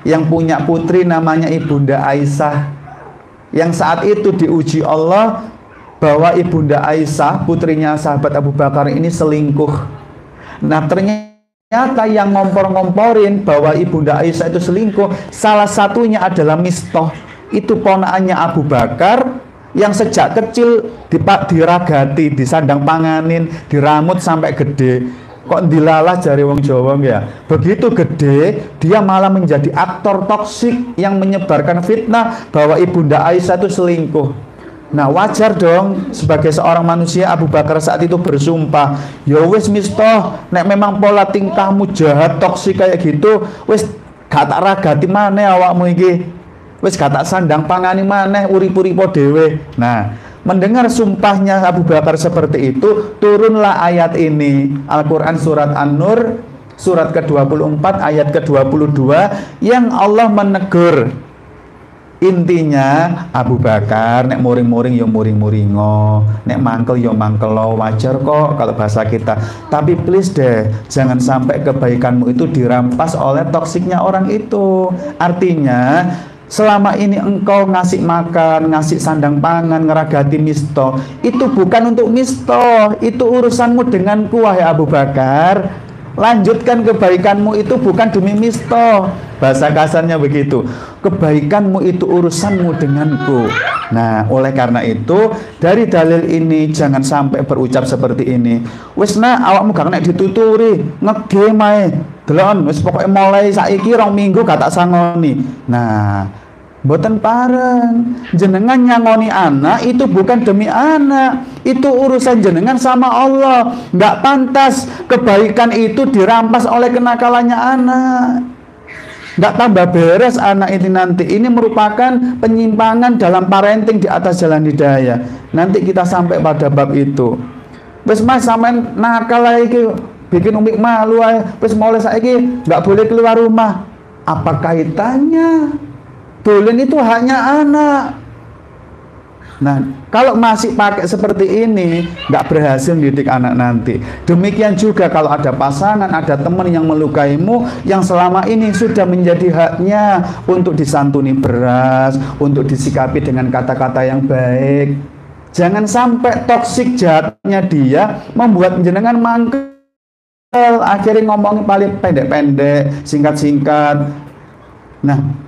yang punya putri namanya Ibunda Aisyah, yang saat itu diuji Allah bahwa Ibunda Aisyah, putrinya sahabat Abu Bakar ini selingkuh. Nah, ternyata yang ngompor-ngomporin bahwa Ibunda Aisyah itu selingkuh, salah satunya adalah Mistah. Itu ponakannya Abu Bakar yang sejak kecil diragati, disandang panganin, diramut sampai gede. Kok dilalah jari wong Jawa ya. Begitu gede, dia malah menjadi aktor toksik yang menyebarkan fitnah bahwa Ibunda Aisyah itu selingkuh. Nah, wajar dong sebagai seorang manusia Abu Bakar saat itu bersumpah, ya wis Mistah, nek memang pola tingkahmu jahat toksik kayak gitu, wis gak tak ragati maneh awakmu iki. Wis gak tak sandang pangani maneh, urip-uripo dhewe. Nah, mendengar sumpahnya Abu Bakar seperti itu, turunlah ayat ini, Al-Quran surat An-Nur surat ke-24 ayat ke-22 yang Allah menegur. Intinya Abu Bakar nek muring-muring ya muring-muringo, nek mangkel ya mangkelo, wajar kok kalau bahasa kita. Tapi please deh, jangan sampai kebaikanmu itu dirampas oleh toksiknya orang itu. Artinya selama ini engkau ngasih makan, ngasih sandang pangan, ngeragati Mistah, itu bukan untuk Mistah, itu urusanmu denganku wahai Abu Bakar. Lanjutkan kebaikanmu itu bukan demi misto, bahasa kasarnya begitu. Kebaikanmu itu urusanmu denganku. Nah, oleh karena itu dari dalil ini jangan sampai berucap seperti ini. Wis nak awakmu gak nek dituturi, ngegame ae. Delon wis pokoke mulai saiki 2 minggu gak tak sangoni. Nah, mboten pareng. Jenengan nyangoni anak itu bukan demi anak. Itu urusan jenengan sama Allah. Nggak pantas kebaikan itu dirampas oleh kenakalannya anak. Nggak tambah beres anak ini nanti. Ini merupakan penyimpangan dalam parenting di atas jalan hidayah. Nanti kita sampai pada bab itu. Wes mas sampean nakal lagi, bikin umi malu aja. Wes mulai saiki nggak boleh keluar rumah. Apa kaitannya? Dolen itu hanya anak. Nah, kalau masih pakai seperti ini, nggak berhasil didik anak nanti. Demikian juga kalau ada pasangan, ada teman yang melukaimu, yang selama ini sudah menjadi haknya untuk disantuni beras, untuk disikapi dengan kata-kata yang baik. Jangan sampai toksik jahatnya dia membuat jenengan mangkel. Akhirnya ngomongnya paling pendek-pendek, singkat-singkat. Nah,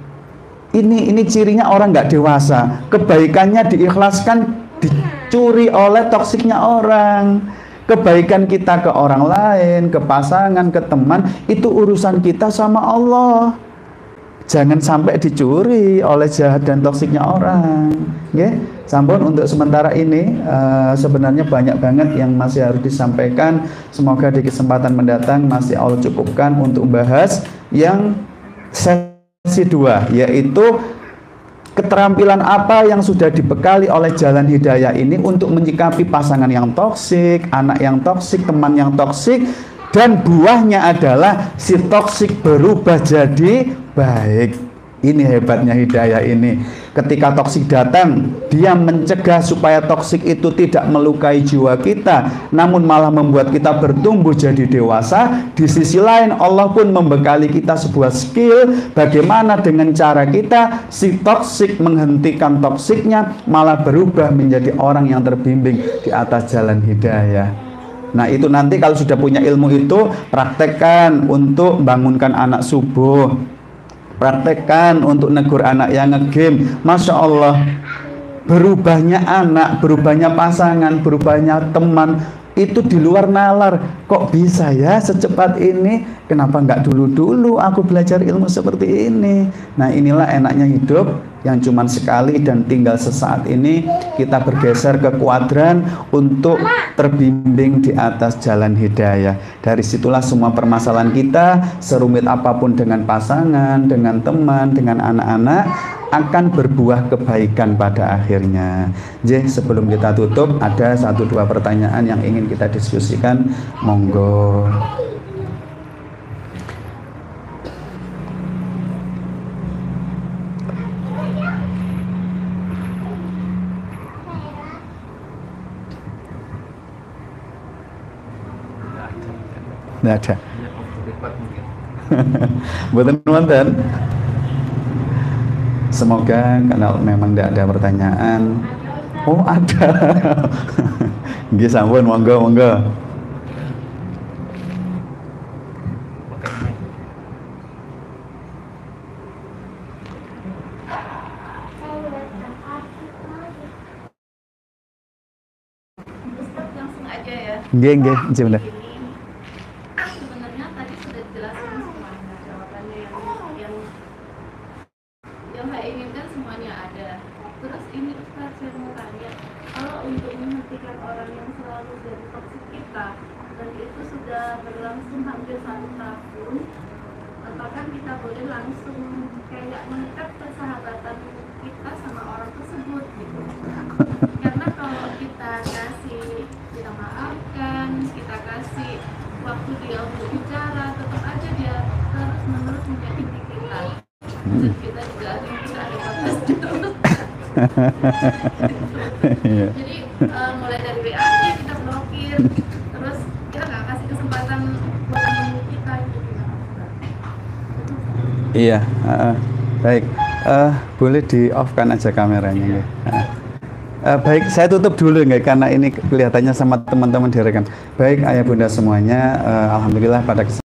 ini cirinya orang nggak dewasa. Kebaikannya diikhlaskan dicuri oleh toksiknya orang. Kebaikan kita ke orang lain, ke pasangan, ke teman, itu urusan kita sama Allah. Jangan sampai dicuri oleh jahat dan toksiknya orang. Okay? Sampun untuk sementara ini sebenarnya banyak banget yang masih harus disampaikan. Semoga di kesempatan mendatang masih Allah cukupkan untuk membahas yang sesi 2, yaitu keterampilan apa yang sudah dibekali oleh jalan hidayah ini untuk menyikapi pasangan yang toksik, anak yang toksik, teman yang toksik, dan buahnya adalah si toksik berubah jadi baik. Ini hebatnya hidayah ini. Ketika toksik datang, dia mencegah supaya toksik itu tidak melukai jiwa kita, namun malah membuat kita bertumbuh jadi dewasa. Di sisi lain, Allah pun membekali kita sebuah skill bagaimana dengan cara kita si toksik menghentikan toksiknya, malah berubah menjadi orang yang terbimbing di atas jalan hidayah. Nah, itu nanti kalau sudah punya ilmu itu, praktekkan untuk bangunkan anak subuh. Praktekkan untuk negur anak yang ngegame. Masya Allah, berubahnya anak, berubahnya pasangan, berubahnya teman itu di luar nalar. Kok bisa ya secepat ini? Kenapa nggak dulu-dulu aku belajar ilmu seperti ini? Nah, inilah enaknya hidup yang cuma sekali dan tinggal sesaat ini. Kita bergeser ke kuadran untuk terbimbing di atas jalan hidayah. Dari situlah semua permasalahan kita, serumit apapun dengan pasangan, dengan teman, dengan anak-anak, akan berbuah kebaikan pada akhirnya. Jadi sebelum kita tutup, ada 1-2 pertanyaan yang ingin kita diskusikan. Monggo. Nggak ada. Buatan wonten. Semoga kalau memang tidak ada pertanyaan. Oh, ada. Nggih sampun, monggo monggo. Langsung aja ya. Nggih, sebentar. Berlangsung hampir 1 tahun, apakah kita boleh langsung kayak mengikat persahabatan kita sama orang tersebut gitu? Karena kalau kita kasih, kita maafkan, kita kasih waktu dia untuk bicara, tetap aja dia terus menerus menyakiti kita. Dan kita juga kita ada batasnya terus. Jadi mulai dari WA aja kita blokir, terus kita nggak kasih kesempatan buat menunggu kita gitu. Iya, baik. Boleh di off kan aja kameranya ya. Baik, saya tutup dulu nggak karena ini kelihatannya sama teman-teman direkam. Baik, ayah bunda semuanya, alhamdulillah pada kesempatan